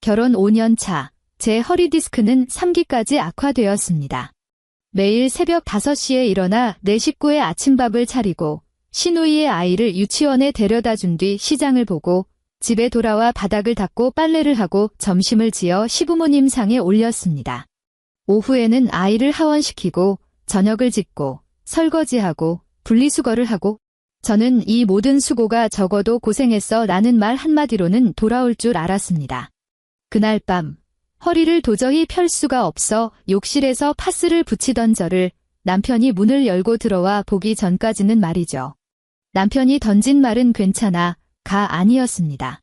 결혼 5년 차, 제 허리 디스크는 3기까지 악화되었습니다. 매일 새벽 5시에 일어나 내 식구의 아침밥을 차리고 시누이의 아이를 유치원에 데려다 준 뒤 시장을 보고 집에 돌아와 바닥을 닦고 빨래를 하고 점심을 지어 시부모님 상에 올렸습니다. 오후에는 아이를 하원시키고 저녁을 짓고 설거지하고 분리수거를 하고 저는 이 모든 수고가 적어도 고생했어 라는 말 한마디로는 돌아올 줄 알았습니다. 그날 밤 허리를 도저히 펼 수가 없어 욕실에서 파스를 붙이던 저를 남편이 문을 열고 들어와 보기 전까지는 말이죠. 남편이 던진 말은 괜찮아, 가 아니었습니다.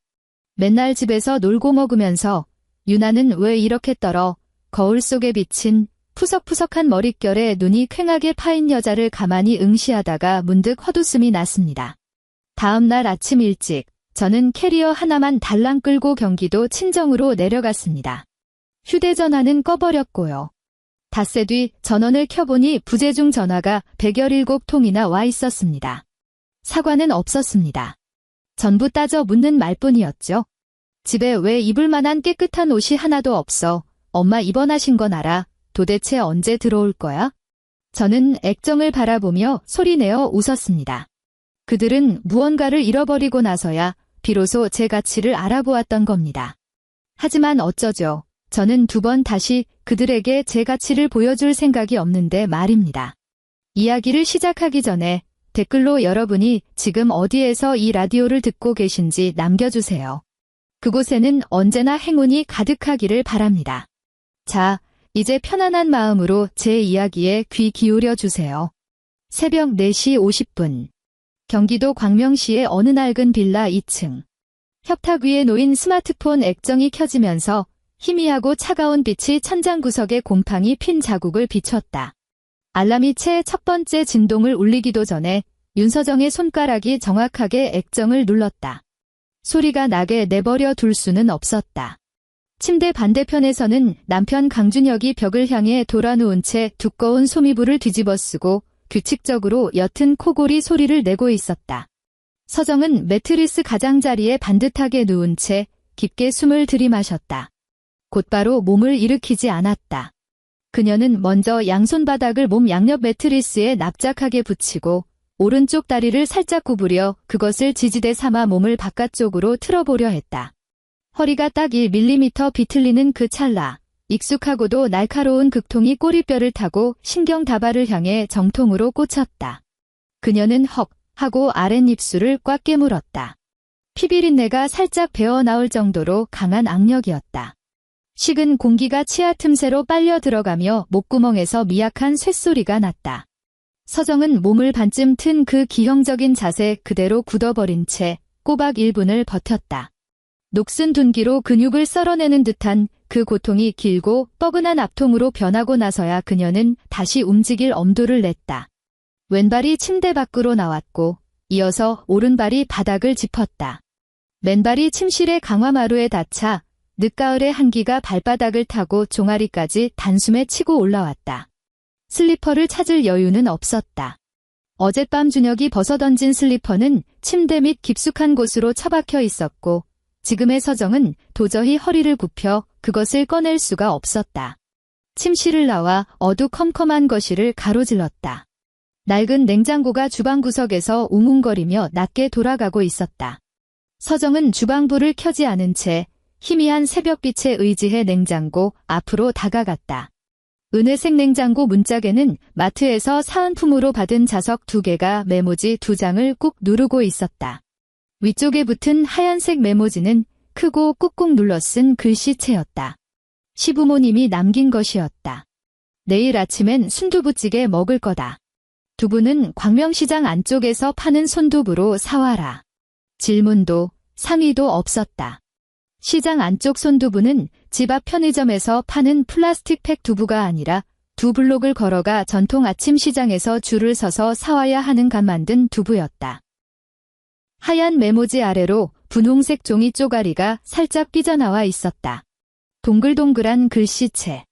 맨날 집에서 놀고 먹으면서 유나는 왜 이렇게 떨어 거울 속에 비친 푸석푸석한 머릿결에 눈이 퀭하게 파인 여자를 가만히 응시하다가 문득 헛웃음이 났습니다. 다음 날 아침 일찍 저는 캐리어 하나만 달랑 끌고 경기도 친정으로 내려갔습니다. 휴대전화는 꺼버렸고요. 닷새 뒤 전원을 켜보니 부재중 전화가 117통이나 와 있었습니다. 사과는 없었습니다. 전부 따져 묻는 말뿐이었죠. 집에 왜 입을 만한 깨끗한 옷이 하나도 없어? 엄마 입원하신 건 알아? 도대체 언제 들어올 거야? 저는 액정을 바라보며 소리내어 웃었습니다. 그들은 무언가를 잃어버리고 나서야 비로소 제 가치를 알아보았던 겁니다. 하지만 어쩌죠. 저는 2번 다시 그들에게 제 가치를 보여줄 생각이 없는데 말입니다. 이야기를 시작하기 전에 댓글로 여러분이 지금 어디에서 이 라디오를 듣고 계신지 남겨주세요. 그곳에는 언제나 행운이 가득하기를 바랍니다. 자, 이제 편안한 마음으로 제 이야기에 귀 기울여 주세요. 새벽 4시 50분. 경기도 광명시의 어느 낡은 빌라 2층. 협탁 위에 놓인 스마트폰 액정이 켜지면서 희미하고 차가운 빛이 천장 구석에 곰팡이 핀 자국을 비췄다. 알람이 채 첫 번째 진동을 울리기도 전에 윤서정의 손가락이 정확하게 액정을 눌렀다. 소리가 나게 내버려 둘 수는 없었다. 침대 반대편에서는 남편 강준혁이 벽을 향해 돌아누운 채 두꺼운 소미불을 뒤집어 쓰고 규칙적으로 옅은 코골이 소리를 내고 있었다. 서정은 매트리스 가장자리에 반듯하게 누운 채 깊게 숨을 들이마셨다. 곧바로 몸을 일으키지 않았다. 그녀는 먼저 양손바닥을 몸 양옆 매트리스에 납작하게 붙이고 오른쪽 다리를 살짝 구부려 그것을 지지대 삼아 몸을 바깥쪽으로 틀어보려 했다. 허리가 딱 1mm 비틀리는 그 찰나, 익숙하고도 날카로운 극통이 꼬리뼈를 타고 신경다발을 향해 정통으로 꽂혔다. 그녀는 헉 하고 아랫입술을 꽉 깨물었다. 피비린내가 살짝 배어나올 정도로 강한 악력이었다. 식은 공기가 치아 틈새로 빨려 들어가며 목구멍에서 미약한 쇳소리가 났다. 서정은 몸을 반쯤 튼 그 기형적인 자세 그대로 굳어버린 채 꼬박 1분을 버텼다. 녹슨 둔기로 근육을 썰어내는 듯한 그 고통이 길고 뻐근한 압통으로 변하고 나서야 그녀는 다시 움직일 엄두를 냈다. 왼발이 침대 밖으로 나왔고 이어서 오른발이 바닥을 짚었다. 맨발이 침실의 강화마루에 닿자 늦가을의 한기가 발바닥을 타고 종아리까지 단숨에 치고 올라왔다. 슬리퍼를 찾을 여유는 없었다. 어젯밤 준혁이 벗어던진 슬리퍼는 침대 밑 깊숙한 곳으로 처박혀 있었고 지금의 서정은 도저히 허리를 굽혀 그것을 꺼낼 수가 없었다. 침실을 나와 어두컴컴한 거실을 가로질렀다. 낡은 냉장고가 주방 구석에서 웅웅거리며 낮게 돌아가고 있었다. 서정은 주방불을 켜지 않은 채 희미한 새벽빛에 의지해 냉장고 앞으로 다가갔다. 은회색 냉장고 문짝에는 마트에서 사은품으로 받은 자석 2개가 메모지 2장을 꾹 누르고 있었다. 위쪽에 붙은 하얀색 메모지는 크고 꾹꾹 눌러 쓴 글씨체였다. 시부모님이 남긴 것이었다. 내일 아침엔 순두부찌개 먹을 거다. 두부는 광명시장 안쪽에서 파는 손두부로 사와라. 질문도 상의도 없었다. 시장 안쪽 손두부는 집 앞 편의점에서 파는 플라스틱 팩 두부가 아니라 2블록을 걸어가 전통 아침 시장에서 줄을 서서 사와야 하는 간 만든 두부였다. 하얀 메모지 아래로 분홍색 종이 쪼가리가 살짝 삐져나와 있었다. 동글동글한 글씨체.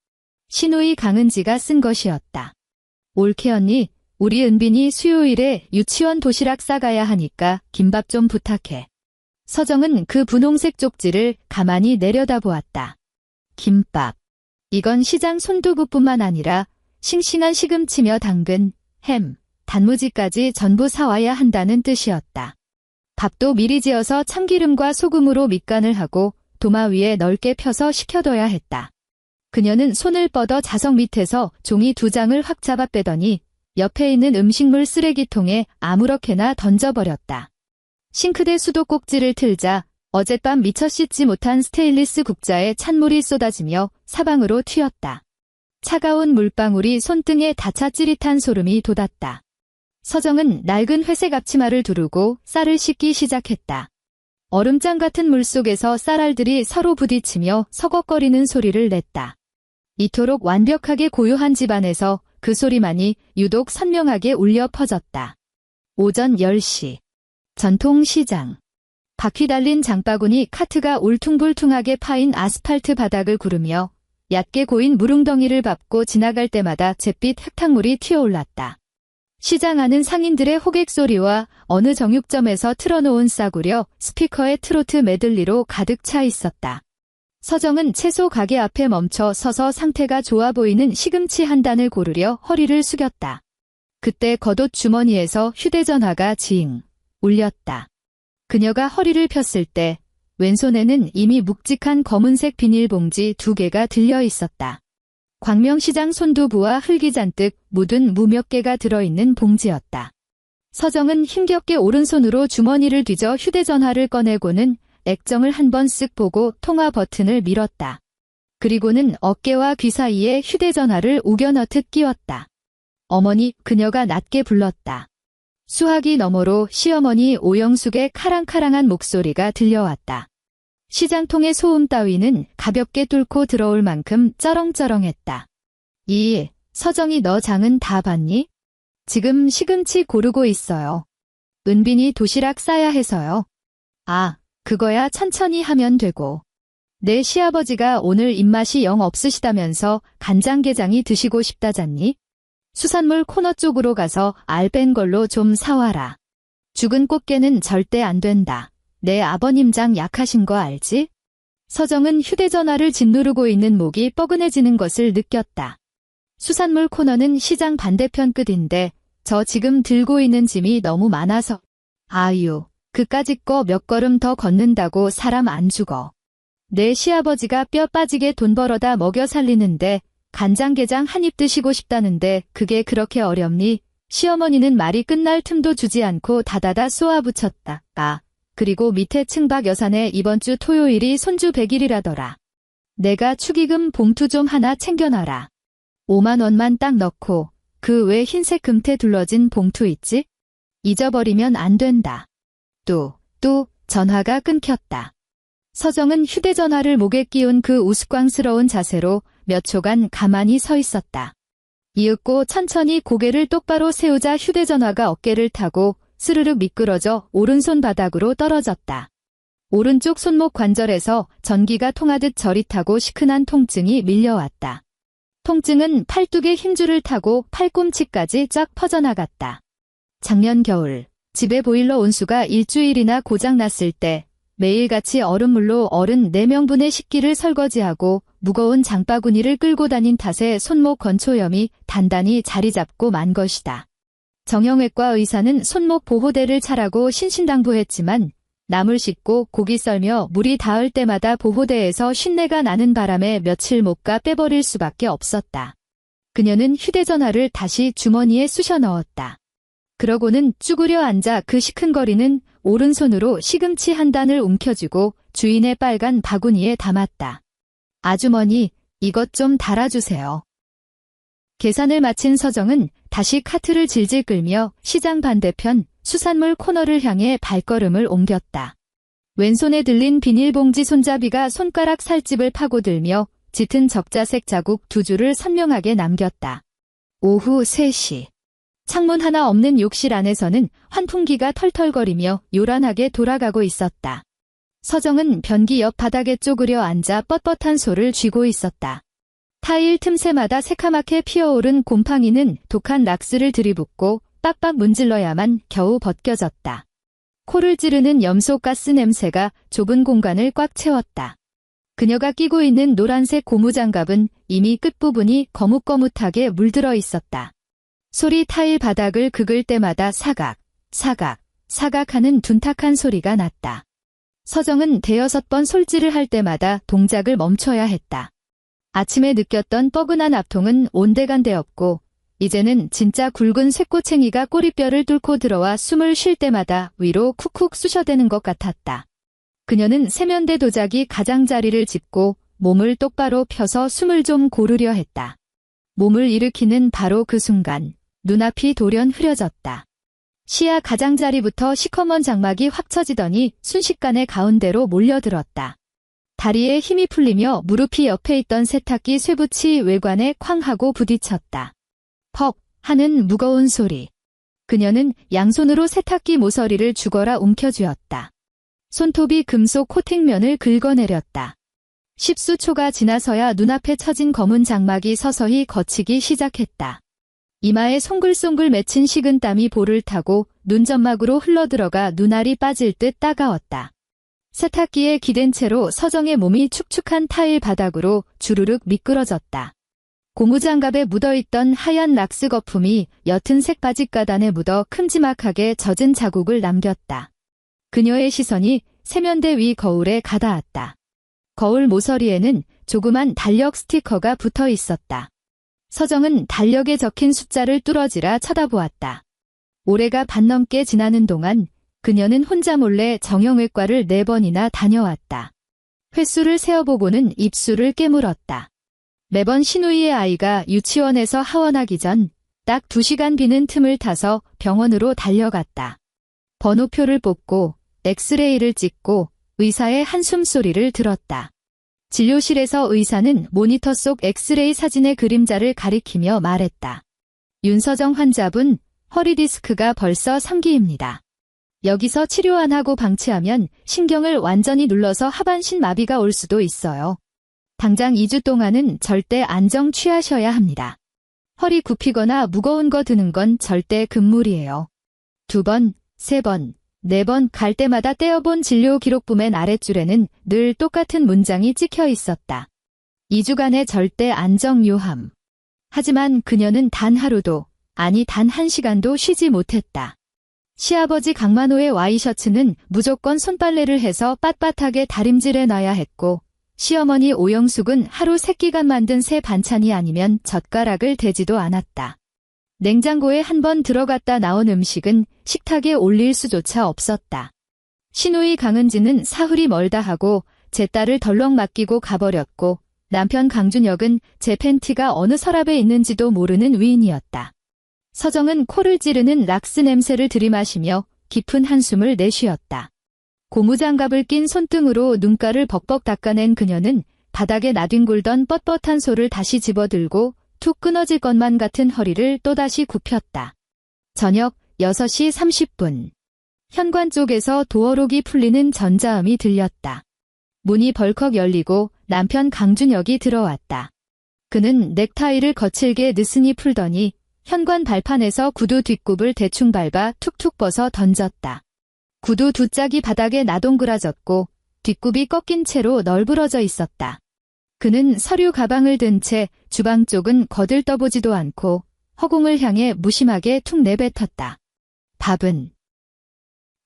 시누이 강은지가 쓴 것이었다. 올케 언니, 우리 은빈이 수요일에 유치원 도시락 싸가야 하니까 김밥 좀 부탁해. 서정은 그 분홍색 쪽지를 가만히 내려다보았다. 김밥. 이건 시장 손두부뿐만 아니라 싱싱한 시금치며 당근, 햄, 단무지까지 전부 사와야 한다는 뜻이었다. 밥도 미리 지어서 참기름과 소금으로 밑간을 하고 도마 위에 넓게 펴서 식혀둬야 했다. 그녀는 손을 뻗어 자석 밑에서 종이 2장을 확 잡아 빼더니 옆에 있는 음식물 쓰레기통에 아무렇게나 던져버렸다. 싱크대 수도꼭지를 틀자 어젯밤 미처 씻지 못한 스테인리스 국자에 찬물이 쏟아지며 사방으로 튀었다. 차가운 물방울이 손등에 닿아 찌릿한 소름이 돋았다. 서정은 낡은 회색 앞치마를 두르고 쌀을 씻기 시작했다. 얼음장 같은 물속에서 쌀알들이 서로 부딪히며 서걱거리는 소리를 냈다. 이토록 완벽하게 고요한 집안에서 그 소리만이 유독 선명하게 울려 퍼졌다. 오전 10시. 전통시장. 바퀴 달린 장바구니 카트가 울퉁불퉁하게 파인 아스팔트 바닥을 구르며 얕게 고인 물웅덩이를 밟고 지나갈 때마다 잿빛 흙탕물이 튀어올랐다. 시장 안은 상인들의 호객 소리와 어느 정육점에서 틀어놓은 싸구려 스피커의 트로트 메들리로 가득 차 있었다. 서정은 채소 가게 앞에 멈춰 서서 상태가 좋아 보이는 시금치 한 단을 고르려 허리를 숙였다. 그때 겉옷 주머니에서 휴대전화가 징 울렸다. 그녀가 허리를 폈을 때 왼손에는 이미 묵직한 검은색 비닐봉지 2개가 들려 있었다. 광명시장 손두부와 흙이 잔뜩 묻은 무 몇 개가 들어있는 봉지였다. 서정은 힘겹게 오른손으로 주머니를 뒤져 휴대전화를 꺼내고는 액정을 한 번 쓱 보고 통화 버튼을 밀었다. 그리고는 어깨와 귀 사이에 휴대전화를 우겨 넣듯 끼웠다. 어머니, 그녀가 낮게 불렀다. 수화기 너머로 시어머니 오영숙의 카랑카랑한 목소리가 들려왔다. 시장통의 소음 따위는 가볍게 뚫고 들어올 만큼 쩌렁쩌렁했다. 서정이 너 장은 다 봤니? 지금 시금치 고르고 있어요. 은빈이 도시락 싸야 해서요. 아, 그거야 천천히 하면 되고. 내 시아버지가 오늘 입맛이 영 없으시다면서 간장게장이 드시고 싶다잖니? 수산물 코너 쪽으로 가서 알 뺀 걸로 좀 사와라. 죽은 꽃게는 절대 안 된다. 내 아버님 장 약하신 거 알지? 서정은 휴대전화를 짓누르고 있는 목이 뻐근해지는 것을 느꼈다. 수산물 코너는 시장 반대편 끝인데 저 지금 들고 있는 짐이 너무 많아서. 아유, 그까짓 거 몇 걸음 더 걷는다고 사람 안 죽어. 내 시아버지가 뼈 빠지게 돈 벌어다 먹여 살리는데 간장게장 한 입 드시고 싶다는데 그게 그렇게 어렵니? 시어머니는 말이 끝날 틈도 주지 않고 다다다 쏘아붙였다. 아, 그리고 밑에 층박 여산에 이번 주 토요일이 손주 100일이라더라. 내가 축의금 봉투 좀 하나 챙겨놔라. 5만 원만 딱 넣고 그 외 흰색 금태 둘러진 봉투 있지? 잊어버리면 안 된다. 또 전화가 끊겼다. 서정은 휴대전화를 목에 끼운 그 우스꽝스러운 자세로 몇 초간 가만히 서 있었다. 이윽고 천천히 고개를 똑바로 세우자 휴대전화가 어깨를 타고 스르륵 미끄러져 오른손 바닥으로 떨어졌다. 오른쪽 손목 관절에서 전기가 통하듯 저릿하고 시큰한 통증이 밀려왔다. 통증은 팔뚝의 힘줄을 타고 팔꿈치까지 쫙 퍼져나갔다. 작년 겨울 집에 보일러 온수가 일주일이나 고장났을 때 매일같이 얼음물로 어른 4명분의 식기를 설거지하고 무거운 장바구니를 끌고 다닌 탓에 손목 건초염이 단단히 자리 잡고 만 것이다. 정형외과 의사는 손목 보호대를 차라고 신신당부했지만 나물 씻고 고기 썰며 물이 닿을 때마다 보호대에서 쉰내가 나는 바람에 며칠 못 가 빼버릴 수밖에 없었다. 그녀는 휴대전화를 다시 주머니에 쑤셔 넣었다. 그러고는 쭈그려 앉아 그 시큰거리는 오른손으로 시금치 한 단을 움켜쥐고 주인의 빨간 바구니에 담았다. 아주머니, 이것 좀 달아주세요. 계산을 마친 서정은 다시 카트를 질질 끌며 시장 반대편 수산물 코너를 향해 발걸음을 옮겼다. 왼손에 들린 비닐봉지 손잡이가 손가락 살집을 파고들며 짙은 적자색 자국 2줄을 선명하게 남겼다. 오후 3시. 창문 하나 없는 욕실 안에서는 환풍기가 털털거리며 요란하게 돌아가고 있었다. 서정은 변기 옆 바닥에 쪼그려 앉아 뻣뻣한 소를 쥐고 있었다. 타일 틈새마다 새카맣게 피어오른 곰팡이는 독한 락스를 들이붓고 빡빡 문질러야만 겨우 벗겨졌다. 코를 찌르는 염소 가스 냄새가 좁은 공간을 꽉 채웠다. 그녀가 끼고 있는 노란색 고무장갑은 이미 끝부분이 거뭇거뭇하게 물들어 있었다. 솔이 타일 바닥을 긁을 때마다 사각, 사각, 사각하는 둔탁한 소리가 났다. 서정은 대여섯 번 솔질을 할 때마다 동작을 멈춰야 했다. 아침에 느꼈던 뻐근한 압통은 온데간데 없고 이제는 진짜 굵은 쇠꼬챙이가 꼬리뼈를 뚫고 들어와 숨을 쉴 때마다 위로 쿡쿡 쑤셔대는 것 같았다. 그녀는 세면대 도자기 가장자리를 짚고 몸을 똑바로 펴서 숨을 좀 고르려 했다. 몸을 일으키는 바로 그 순간 눈앞이 돌연 흐려졌다. 시야 가장자리부터 시커먼 장막이 확 처지더니 순식간에 가운데로 몰려들었다. 다리에 힘이 풀리며 무릎이 옆에 있던 세탁기 쇠붙이 외관에 쾅 하고 부딪혔다. 퍽 하는 무거운 소리. 그녀는 양손으로 세탁기 모서리를 죽어라 움켜쥐었다. 손톱이 금속 코팅면을 긁어내렸다. 십수초가 지나서야 눈앞에 처진 검은 장막이 서서히 걷히기 시작했다. 이마에 송글송글 맺힌 식은땀이 볼을 타고 눈점막으로 흘러들어가 눈알이 빠질 듯 따가웠다. 세탁기에 기댄 채로 서정의 몸이 축축한 타일 바닥으로 주르륵 미끄러졌다. 고무장갑에 묻어있던 하얀 락스 거품이 옅은 색바짓가단에 묻어 큼지막하게 젖은 자국을 남겼다. 그녀의 시선이 세면대 위 거울에 가닿았다. 거울 모서리에는 조그만 달력 스티커가 붙어 있었다. 서정은 달력에 적힌 숫자를 뚫어지라 쳐다보았다. 올해가 반 넘게 지나는 동안 그녀는 혼자 몰래 정형외과를 4번이나 다녀왔다. 횟수를 세어보고는 입술을 깨물었다. 매번 시누이의 아이가 유치원에서 하원하기 전 딱 2시간 비는 틈을 타서 병원으로 달려갔다. 번호표를 뽑고 엑스레이를 찍고 의사의 한숨 소리를 들었다. 진료실에서 의사는 모니터 속 엑스레이 사진의 그림자를 가리키며 말했다. 윤서정 환자분, 허리디스크가 벌써 3기입니다. 여기서 치료 안 하고 방치하면 신경을 완전히 눌러서 하반신 마비가 올 수도 있어요. 당장 2주 동안은 절대 안정 취하셔야 합니다. 허리 굽히거나 무거운 거 드는 건 절대 금물이에요. 2번, 3번, 4번 갈 때마다 떼어본 진료 기록부맨 아랫줄에는 늘 똑같은 문장이 찍혀 있었다. 2주간의 절대 안정 요함. 하지만 그녀는 단 하루도, 아니 단 1시간도 쉬지 못했다. 시아버지 강만호의 와이셔츠는 무조건 손빨래를 해서 빳빳하게 다림질해 놔야 했고 시어머니 오영숙은 하루 3끼간 만든 새 반찬이 아니면 젓가락을 대지도 않았다. 냉장고에 한 번 들어갔다 나온 음식은 식탁에 올릴 수조차 없었다. 시누이 강은지는 사흘이 멀다 하고 제 딸을 덜렁 맡기고 가버렸고 남편 강준혁은 제 팬티가 어느 서랍에 있는지도 모르는 위인이었다. 서정은 코를 찌르는 락스 냄새를 들이마시며 깊은 한숨을 내쉬었다. 고무장갑을 낀 손등으로 눈가를 벅벅 닦아낸 그녀는 바닥에 나뒹굴던 뻣뻣한 솔을 다시 집어들고 툭 끊어질 것만 같은 허리를 또다시 굽혔다. 저녁 6시 30분. 현관 쪽에서 도어록이 풀리는 전자음이 들렸다. 문이 벌컥 열리고 남편 강준혁이 들어왔다. 그는 넥타이를 거칠게 느슨히 풀더니 현관 발판에서 구두 뒷굽을 대충 밟아 툭툭 벗어 던졌다. 구두 두 짝이 바닥에 나동그라졌고 뒷굽이 꺾인 채로 널브러져 있었다. 그는 서류 가방을 든 채 주방 쪽은 거들떠보지도 않고 허공을 향해 무심하게 툭 내뱉었다. 밥은?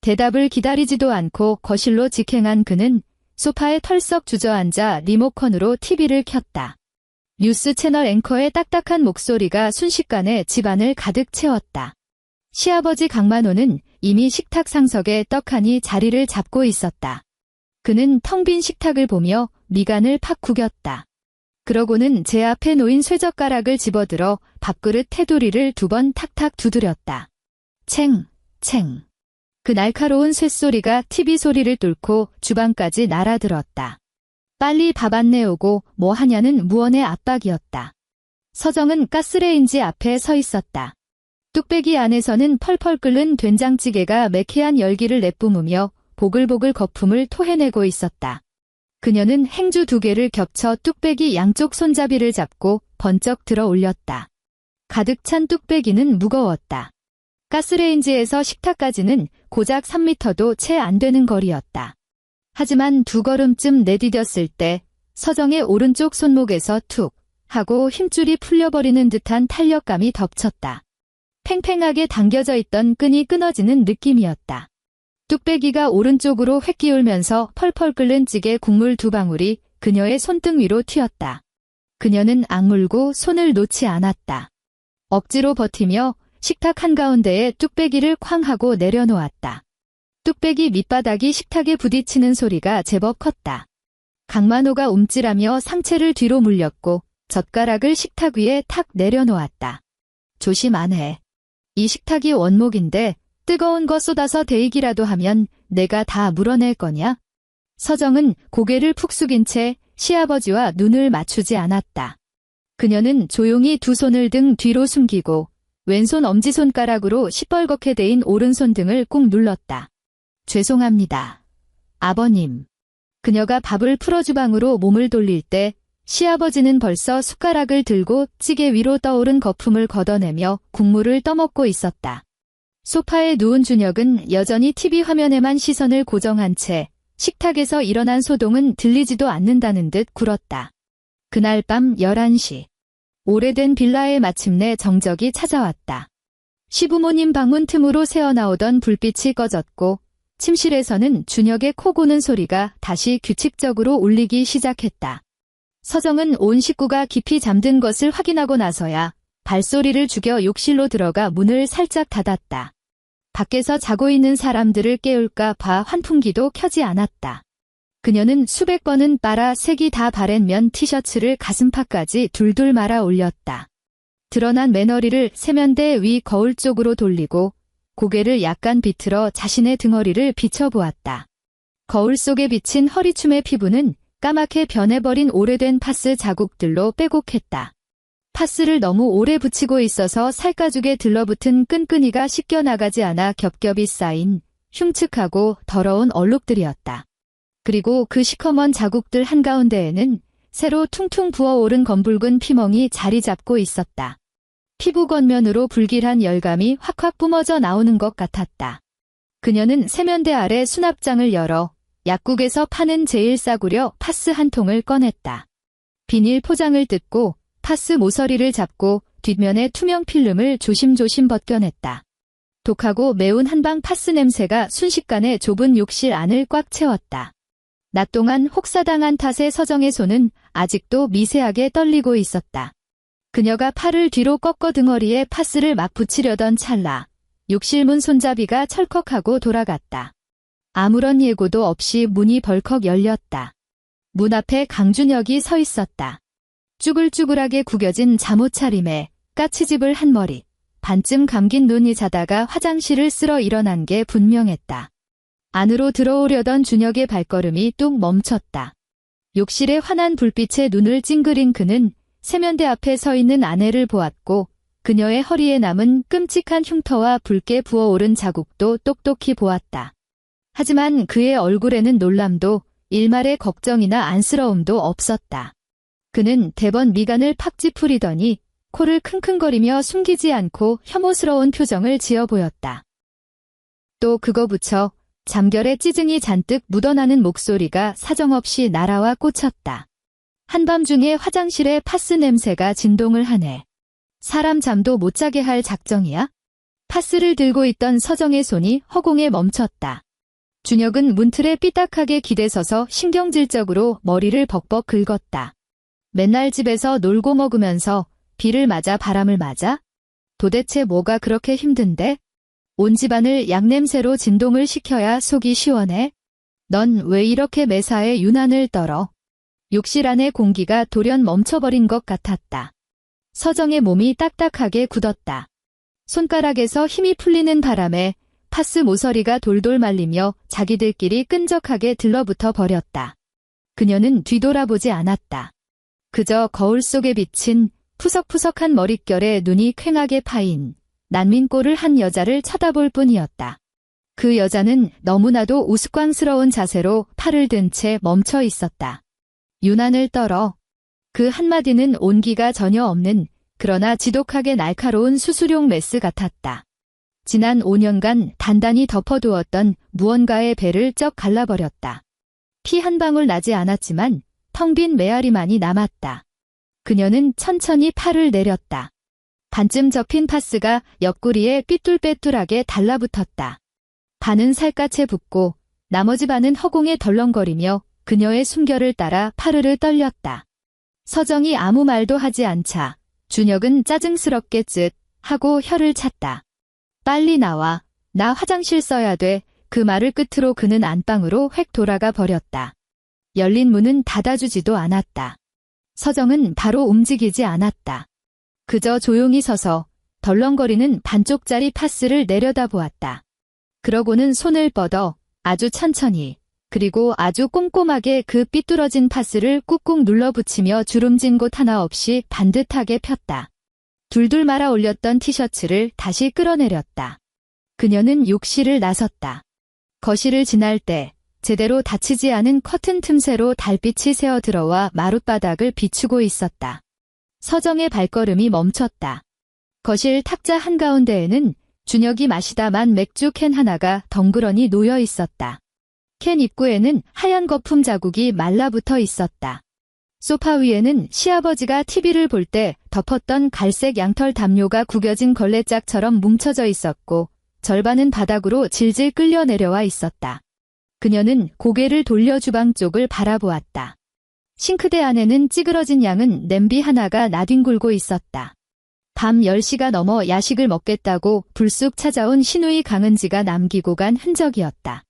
대답을 기다리지도 않고 거실로 직행한 그는 소파에 털썩 주저앉아 리모컨으로 TV를 켰다. 뉴스 채널 앵커의 딱딱한 목소리가 순식간에 집안을 가득 채웠다. 시아버지 강만호는 이미 식탁 상석에 떡하니 자리를 잡고 있었다. 그는 텅 빈 식탁을 보며 미간을 팍 구겼다. 그러고는 제 앞에 놓인 쇠젓가락을 집어들어 밥그릇 테두리를 2번 탁탁 두드렸다. 챙, 챙. 그 날카로운 쇳소리가 TV 소리를 뚫고 주방까지 날아들었다. 빨리 밥 안 내오고 뭐 하냐는 무언의 압박이었다. 서정은 가스레인지 앞에 서 있었다. 뚝배기 안에서는 펄펄 끓는 된장찌개가 매캐한 열기를 내뿜으며 보글보글 거품을 토해내고 있었다. 그녀는 행주 2개를 겹쳐 뚝배기 양쪽 손잡이를 잡고 번쩍 들어 올렸다. 가득 찬 뚝배기는 무거웠다. 가스레인지에서 식탁까지는 고작 3미터도 채 안 되는 거리였다. 하지만 2걸음쯤 내디뎠을 때 서정의 오른쪽 손목에서 툭 하고 힘줄이 풀려버리는 듯한 탄력감이 덮쳤다. 팽팽하게 당겨져 있던 끈이 끊어지는 느낌이었다. 뚝배기가 오른쪽으로 획 기울면서 펄펄 끓는 찌개 국물 2방울이 그녀의 손등 위로 튀었다. 그녀는 악물고 손을 놓지 않았다. 억지로 버티며 식탁 한가운데에 뚝배기를 쾅 하고 내려놓았다. 뚝배기 밑바닥이 식탁에 부딪히는 소리가 제법 컸다. 강만호가 움찔하며 상체를 뒤로 물렸고 젓가락을 식탁 위에 탁 내려놓았다. 조심 안 해. 이 식탁이 원목인데 뜨거운 거 쏟아서 데이기라도 하면 내가 다 물어낼 거냐? 서정은 고개를 푹 숙인 채 시아버지와 눈을 맞추지 않았다. 그녀는 조용히 2손을 등 뒤로 숨기고 왼손 엄지손가락으로 시뻘겋게 데인 오른손 등을 꾹 눌렀다. 죄송합니다. 아버님. 그녀가 밥을 풀어 주방으로 몸을 돌릴 때 시아버지는 벌써 숟가락을 들고 찌개 위로 떠오른 거품을 걷어내며 국물을 떠먹고 있었다. 소파에 누운 준혁은 여전히 TV 화면에만 시선을 고정한 채 식탁에서 일어난 소동은 들리지도 않는다는 듯 굴었다. 그날 밤 11시. 오래된 빌라에 마침내 정적이 찾아왔다. 시부모님 방문 틈으로 새어나오던 불빛이 꺼졌고 침실에서는 준혁의 코 고는 소리가 다시 규칙적으로 울리기 시작했다. 서정은 온 식구가 깊이 잠든 것을 확인하고 나서야 발소리를 죽여 욕실로 들어가 문을 살짝 닫았다. 밖에서 자고 있는 사람들을 깨울까 봐 환풍기도 켜지 않았다. 그녀는 수백 번은 빨아 색이 다 바랜 면 티셔츠를 가슴팍까지 둘둘 말아 올렸다. 드러난 매너리를 세면대 위 거울 쪽으로 돌리고 고개를 약간 비틀어 자신의 등허리를 비춰보았다. 거울 속에 비친 허리춤의 피부는 까맣게 변해버린 오래된 파스 자국들로 빼곡했다. 파스를 너무 오래 붙이고 있어서 살가죽에 들러붙은 끈끈이가 씻겨나가지 않아 겹겹이 쌓인 흉측하고 더러운 얼룩들이었다. 그리고 그 시커먼 자국들 한가운데에는 새로 퉁퉁 부어오른 검붉은 피멍이 자리 잡고 있었다. 피부 겉면으로 불길한 열감이 확확 뿜어져 나오는 것 같았다. 그녀는 세면대 아래 수납장을 열어 약국에서 파는 제일 싸구려 파스 한 통을 꺼냈다. 비닐 포장을 뜯고 파스 모서리를 잡고 뒷면의 투명 필름을 조심조심 벗겨냈다. 독하고 매운 한방 파스 냄새가 순식간에 좁은 욕실 안을 꽉 채웠다. 낮 동안 혹사당한 탓에 서정의 손은 아직도 미세하게 떨리고 있었다. 그녀가 팔을 뒤로 꺾어 등허리에 파스를 막 붙이려던 찰나 욕실 문 손잡이가 철컥하고 돌아갔다. 아무런 예고도 없이 문이 벌컥 열렸다. 문 앞에 강준혁이 서 있었다. 쭈글쭈글하게 구겨진 잠옷 차림에 까치집을 한 머리, 반쯤 감긴 눈이 자다가 화장실을 쓸어 일어난 게 분명했다. 안으로 들어오려던 준혁의 발걸음이 뚝 멈췄다. 욕실의 환한 불빛에 눈을 찡그린 그는 세면대 앞에 서 있는 아내를 보았고 그녀의 허리에 남은 끔찍한 흉터와 붉게 부어오른 자국도 똑똑히 보았다. 하지만 그의 얼굴에는 놀람도 일말의 걱정이나 안쓰러움도 없었다. 그는 대번 미간을 팍 찌푸리더니 코를 킁킁거리며 숨기지 않고 혐오스러운 표정을 지어 보였다. 또 그거 붙여 잠결에 찌증이 잔뜩 묻어나는 목소리가 사정없이 날아와 꽂혔다. 한밤중에 화장실에 파스 냄새가 진동을 하네. 사람 잠도 못 자게 할 작정이야? 파스를 들고 있던 서정의 손이 허공에 멈췄다. 준혁은 문틀에 삐딱하게 기대서서 신경질적으로 머리를 벅벅 긁었다. 맨날 집에서 놀고 먹으면서 비를 맞아 바람을 맞아? 도대체 뭐가 그렇게 힘든데? 온 집안을 약냄새로 진동을 시켜야 속이 시원해? 넌 왜 이렇게 매사에 유난을 떨어? 욕실 안의 공기가 돌연 멈춰버린 것 같았다. 서정의 몸이 딱딱하게 굳었다. 손가락에서 힘이 풀리는 바람에 파스 모서리가 돌돌 말리며 자기들끼리 끈적하게 들러붙어 버렸다. 그녀는 뒤돌아보지 않았다. 그저 거울 속에 비친 푸석푸석한 머릿결에 눈이 퀭하게 파인 난민꼴을 한 여자를 쳐다볼 뿐이었다. 그 여자는 너무나도 우스꽝스러운 자세로 팔을 든 채 멈춰 있었다. 유난을 떨어. 그 한마디는 온기가 전혀 없는 그러나 지독하게 날카로운 수수용 메스 같았다. 지난 5년간 단단히 덮어두었던 무언가의 배를 쩍 갈라버렸다. 피 한 방울 나지 않았지만 텅 빈 메아리만이 남았다. 그녀는 천천히 팔을 내렸다. 반쯤 접힌 파스가 옆구리에 삐뚤빼뚤하게 달라붙었다. 반은 살갗에 붙고 나머지 반은 허공에 덜렁거리며 그녀의 숨결을 따라 파르르 떨렸다. 서정이 아무 말도 하지 않자 준혁은 짜증스럽게 쯧 하고 혀를 찼다. 빨리 나와. 나 화장실 써야 돼. 그 말을 끝으로 그는 안방으로 획 돌아가 버렸다. 열린 문은 닫아주지도 않았다. 서정은 바로 움직이지 않았다. 그저 조용히 서서 덜렁거리는 반쪽짜리 파스를 내려다보았다. 그러고는 손을 뻗어 아주 천천히 그리고 아주 꼼꼼하게 그 삐뚤어진 파스를 꾹꾹 눌러붙이며 주름진 곳 하나 없이 반듯하게 폈다. 둘둘 말아 올렸던 티셔츠를 다시 끌어내렸다. 그녀는 욕실을 나섰다. 거실을 지날 때 제대로 닫히지 않은 커튼 틈새로 달빛이 새어 들어와 마룻바닥을 비추고 있었다. 서정의 발걸음이 멈췄다. 거실 탁자 한가운데에는 준혁이 마시다 만 맥주 캔 하나가 덩그러니 놓여 있었다. 캔 입구에는 하얀 거품 자국이 말라붙어 있었다. 소파 위에는 시아버지가 TV를 볼 때 덮었던 갈색 양털 담요가 구겨진 걸레짝처럼 뭉쳐져 있었고 절반은 바닥으로 질질 끌려 내려와 있었다. 그녀는 고개를 돌려 주방 쪽을 바라보았다. 싱크대 안에는 찌그러진 양은 냄비 하나가 나뒹굴고 있었다. 밤 10시가 넘어 야식을 먹겠다고 불쑥 찾아온 시누이 강은지가 남기고 간 흔적이었다.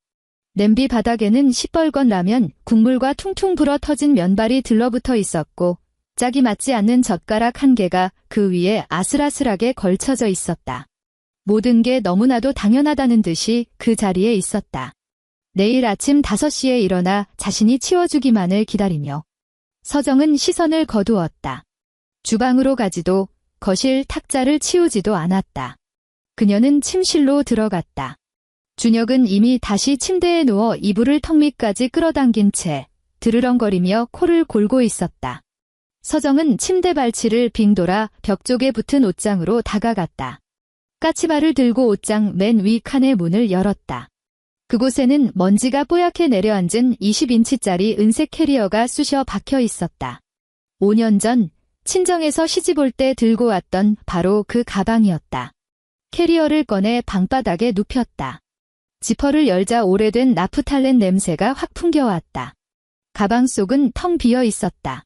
냄비 바닥에는 시뻘건 라면, 국물과 퉁퉁 불어 터진 면발이 들러붙어 있었고 짝이 맞지 않는 젓가락 한 개가 그 위에 아슬아슬하게 걸쳐져 있었다. 모든 게 너무나도 당연하다는 듯이 그 자리에 있었다. 내일 아침 5시에 일어나 자신이 치워주기만을 기다리며 서정은 시선을 거두었다. 주방으로 가지도 거실 탁자를 치우지도 않았다. 그녀는 침실로 들어갔다. 준혁은 이미 다시 침대에 누워 이불을 턱 밑까지 끌어당긴 채 드르렁거리며 코를 골고 있었다. 서정은 침대 발치를 빙 돌아 벽 쪽에 붙은 옷장으로 다가갔다. 까치발을 들고 옷장 맨 위 칸의 문을 열었다. 그곳에는 먼지가 뽀얗게 내려앉은 20인치짜리 은색 캐리어가 쑤셔 박혀 있었다. 5년 전 친정에서 시집올 때 들고 왔던 바로 그 가방이었다. 캐리어를 꺼내 방바닥에 눕혔다. 지퍼를 열자 오래된 나프탈렌 냄새가 확 풍겨왔다. 가방 속은 텅 비어 있었다.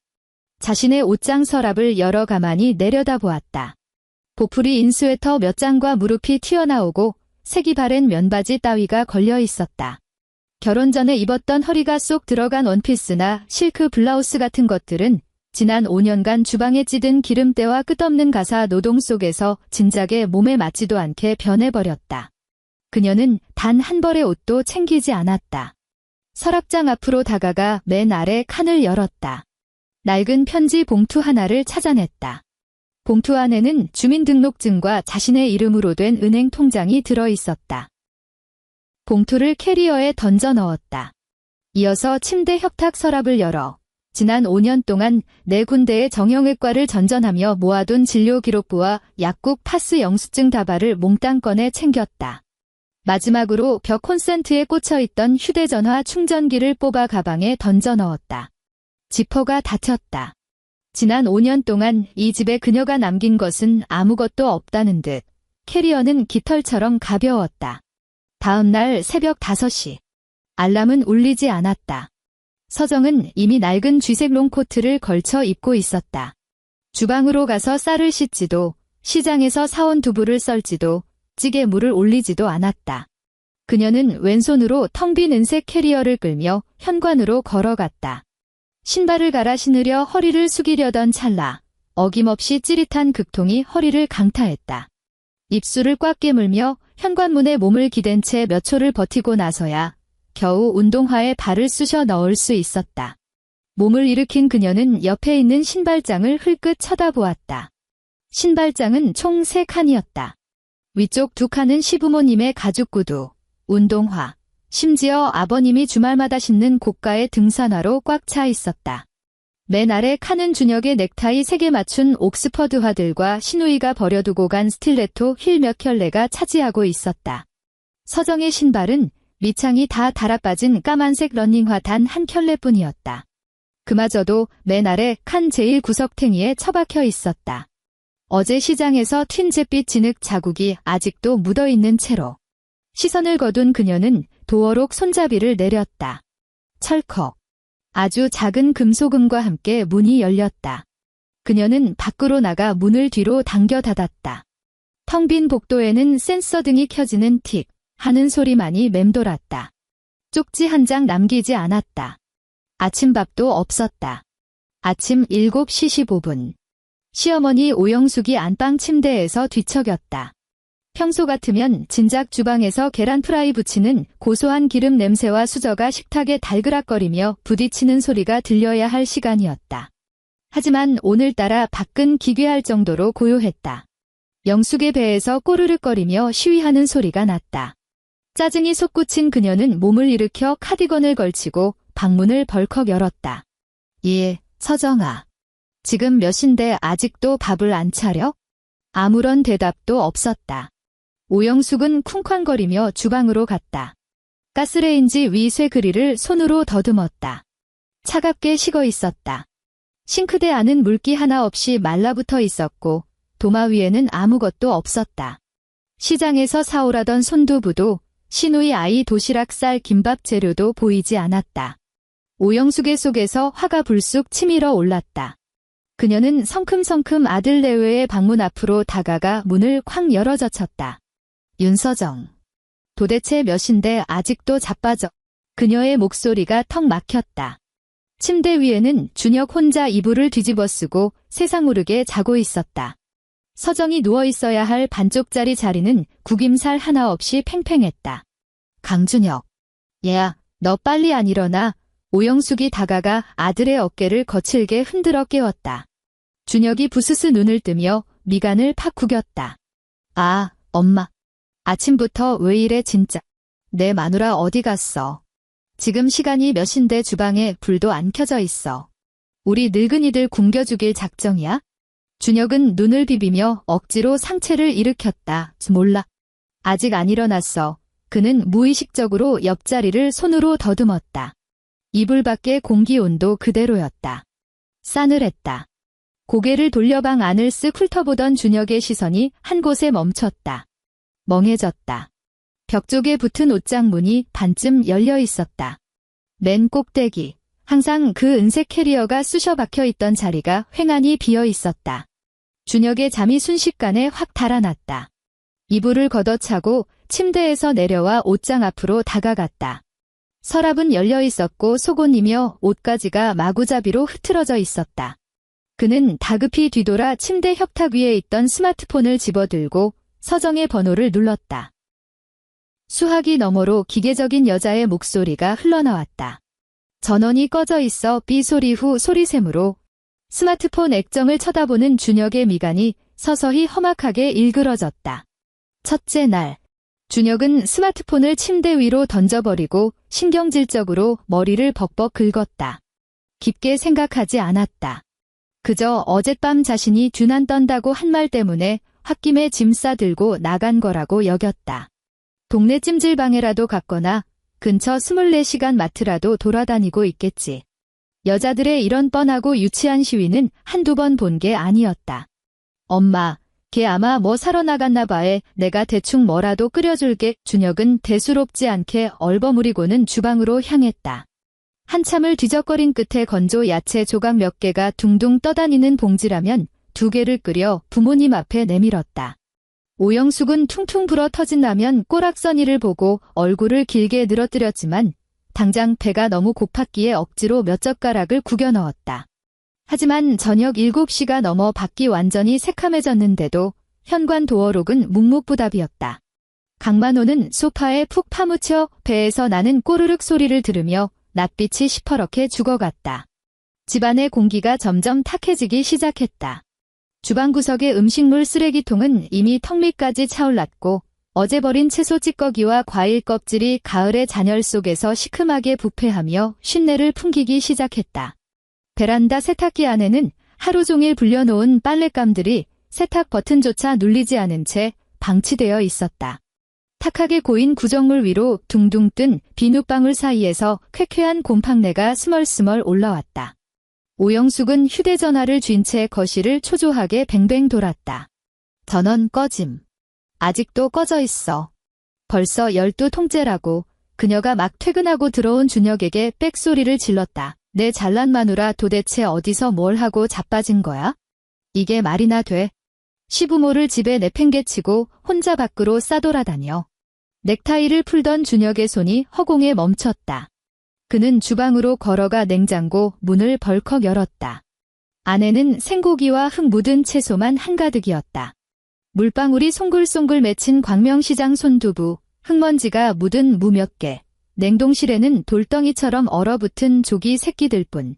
자신의 옷장 서랍을 열어 가만히 내려다보았다. 보풀이 인스웨터 몇 장과 무릎이 튀어나오고 색이 바랜 면바지 따위가 걸려 있었다. 결혼 전에 입었던 허리가 쏙 들어간 원피스나 실크 블라우스 같은 것들은 지난 5년간 주방에 찌든 기름때와 끝없는 가사 노동 속에서 진작에 몸에 맞지도 않게 변해버렸다. 그녀는 단 한 벌의 옷도 챙기지 않았다. 서랍장 앞으로 다가가 맨 아래 칸을 열었다. 낡은 편지 봉투 하나를 찾아냈다. 봉투 안에는 주민등록증과 자신의 이름으로 된 은행 통장이 들어 있었다. 봉투를 캐리어에 던져 넣었다. 이어서 침대 협탁 서랍을 열어 지난 5년 동안 4군데의 정형외과를 전전하며 모아둔 진료 기록부와 약국 파스 영수증 다발을 몽땅 꺼내 챙겼다. 마지막으로 벽 콘센트에 꽂혀있던 휴대전화 충전기를 뽑아 가방에 던져 넣었다. 지퍼가 닫혔다. 지난 5년 동안 이 집에 그녀가 남긴 것은 아무것도 없다는 듯 캐리어는 깃털처럼 가벼웠다. 다음 날 새벽 5시. 알람은 울리지 않았다. 서정은 이미 낡은 쥐색 롱코트를 걸쳐 입고 있었다. 주방으로 가서 쌀을 씻지도 시장에서 사온 두부를 썰지도 찌개 물을 올리지도 않았다. 그녀는 왼손으로 텅 빈 은색 캐리어를 끌며 현관으로 걸어갔다. 신발을 갈아 신으려 허리를 숙이려던 찰나 어김없이 찌릿한 극통이 허리를 강타했다. 입술을 꽉 깨물며 현관문에 몸을 기댄 채 몇 초를 버티고 나서야 겨우 운동화에 발을 쑤셔 넣을 수 있었다. 몸을 일으킨 그녀는 옆에 있는 신발장을 흘끗 쳐다보았다. 신발장은 총 3칸이었다. 위쪽 2칸은 시부모님의 가죽 구두, 운동화, 심지어 아버님이 주말마다 신는 고가의 등산화로 꽉 차 있었다. 맨 아래 칸은 준혁의 넥타이 3개 맞춘 옥스퍼드화들과 신우이가 버려두고 간 스틸레토 힐 몇 켤레가 차지하고 있었다. 서정의 신발은 밑창이 다 달아빠진 까만색 러닝화 단 한 켤레뿐이었다. 그마저도 맨 아래 칸 제일 구석탱이에 처박혀 있었다. 어제 시장에서 튄 잿빛 진흙 자국이 아직도 묻어있는 채로. 시선을 거둔 그녀는 도어록 손잡이를 내렸다. 철컥. 아주 작은 금소금과 함께 문이 열렸다. 그녀는 밖으로 나가 문을 뒤로 당겨 닫았다. 텅 빈 복도에는 센서 등이 켜지는 틱 하는 소리만이 맴돌았다. 쪽지 한 장 남기지 않았다. 아침밥도 없었다. 아침 7시 15분. 시어머니 오영숙이 안방 침대에서 뒤척였다. 평소 같으면 진작 주방에서 계란 프라이 부치는 고소한 기름 냄새와 수저가 식탁에 달그락거리며 부딪히는 소리가 들려야 할 시간이었다. 하지만 오늘따라 밖은 기괴할 정도로 고요했다. 영숙의 배에서 꼬르륵거리며 시위하는 소리가 났다. 짜증이 솟구친 그녀는 몸을 일으켜 카디건을 걸치고 방문을 벌컥 열었다. 예, 서정아. 지금 몇 시인데 아직도 밥을 안 차려? 아무런 대답도 없었다. 오영숙은 쿵쾅거리며 주방으로 갔다. 가스레인지 위 쇠그릴을 손으로 더듬었다. 차갑게 식어 있었다. 싱크대 안은 물기 하나 없이 말라붙어 있었고 도마 위에는 아무것도 없었다. 시장에서 사오라던 손두부도 신우이 아이 도시락 쌀 김밥 재료도 보이지 않았다. 오영숙의 속에서 화가 불쑥 치밀어 올랐다. 그녀는 성큼성큼 아들 내외의 방문 앞으로 다가가 문을 쾅 열어젖혔다. 윤서정. 도대체 몇인데 아직도 자빠져. 그녀의 목소리가 턱 막혔다. 침대 위에는 준혁 혼자 이불을 뒤집어 쓰고 세상 모르게 자고 있었다. 서정이 누워 있어야 할 반쪽짜리 자리는 구김살 하나 없이 팽팽했다. 강준혁. 얘야, 너 빨리 안 일어나. 오영숙이 다가가 아들의 어깨를 거칠게 흔들어 깨웠다. 준혁이 부스스 눈을 뜨며 미간을 팍 구겼다. 아, 엄마. 아침부터 왜 이래 진짜. 내 마누라 어디 갔어? 지금 시간이 몇인데 주방에 불도 안 켜져 있어. 우리 늙은이들 굶겨 죽일 작정이야? 준혁은 눈을 비비며 억지로 상체를 일으켰다. 몰라. 아직 안 일어났어. 그는 무의식적으로 옆자리를 손으로 더듬었다. 이불 밖의 공기 온도 그대로였다. 싸늘했다. 고개를 돌려 방 안을 쓱 훑어보던 준혁의 시선이 한 곳에 멈췄다. 멍해졌다. 벽 쪽에 붙은 옷장 문이 반쯤 열려 있었다. 맨 꼭대기, 항상 그 은색 캐리어가 쑤셔 박혀 있던 자리가 횡하니 비어 있었다. 준혁의 잠이 순식간에 확 달아났다. 이불을 걷어차고 침대에서 내려와 옷장 앞으로 다가갔다. 서랍은 열려 있었고 속옷이며 옷가지가 마구잡이로 흐트러져 있었다. 그는 다급히 뒤돌아 침대 협탁 위에 있던 스마트폰을 집어들고 서정의 번호를 눌렀다. 수화기 너머로 기계적인 여자의 목소리가 흘러나왔다. 전원이 꺼져 있어 삐 소리 후 소리샘으로 스마트폰 액정을 쳐다보는 준혁의 미간이 서서히 험악하게 일그러졌다. 첫째 날, 준혁은 스마트폰을 침대 위로 던져버리고 신경질적으로 머리를 벅벅 긁었다. 깊게 생각하지 않았다. 그저 어젯밤 자신이 듀난 떤다고 한 말 때문에 홧김에 짐 싸들고 나간 거라고 여겼다. 동네 찜질방에라도 갔거나 근처 24시간 마트라도 돌아다니고 있겠지. 여자들의 이런 뻔하고 유치한 시위는 한두 번 본 게 아니었다. 엄마, 걔 아마 뭐 사러 나갔나 봐에 내가 대충 뭐라도 끓여줄게. 준혁은 대수롭지 않게 얼버무리고는 주방으로 향했다. 한참을 뒤적거린 끝에 건조 야채 조각 몇 개가 둥둥 떠다니는 봉지라면 2개를 끓여 부모님 앞에 내밀었다. 오영숙은 퉁퉁 불어 터진 라면 꼬락서니를 보고 얼굴을 길게 늘어뜨렸지만 당장 배가 너무 고팠기에 억지로 몇 젓가락을 구겨 넣었다. 하지만 저녁 7시가 넘어 밖이 완전히 새카매졌는데도 현관 도어록은 묵묵부답이었다. 강만호는 소파에 푹 파묻혀 배에서 나는 꼬르륵 소리를 들으며 낯빛이 시퍼렇게 죽어갔다. 집안의 공기가 점점 탁해지기 시작했다. 주방 구석의 음식물 쓰레기통은 이미 턱 밑까지 차올랐고 어제 버린 채소 찌꺼기와 과일 껍질이 가을의 잔열 속에서 시큼하게 부패하며 쉰내를 풍기기 시작했다. 베란다 세탁기 안에는 하루 종일 불려놓은 빨랫감들이 세탁 버튼조차 눌리지 않은 채 방치되어 있었다. 탁하게 고인 구정물 위로 둥둥 뜬 비눗방울 사이에서 쾌쾌한 곰팡내가 스멀스멀 올라왔다. 오영숙은 휴대전화를 쥔 채 거실을 초조하게 뱅뱅 돌았다. 전원 꺼짐. 아직도 꺼져 있어. 벌써 12통째라고. 그녀가 막 퇴근하고 들어온 준혁에게 빽소리를 질렀다. 내 잘난 마누라 도대체 어디서 뭘 하고 자빠진 거야? 이게 말이나 돼? 시부모를 집에 내팽개치고 혼자 밖으로 싸돌아다녀. 넥타이를 풀던 준혁의 손이 허공에 멈췄다. 그는 주방으로 걸어가 냉장고 문을 벌컥 열었다. 안에는 생고기와 흙 묻은 채소만 한가득이었다. 물방울이 송글송글 맺힌 광명시장 손두부, 흙먼지가 묻은 무 몇 개, 냉동실에는 돌덩이처럼 얼어붙은 조기 새끼들뿐.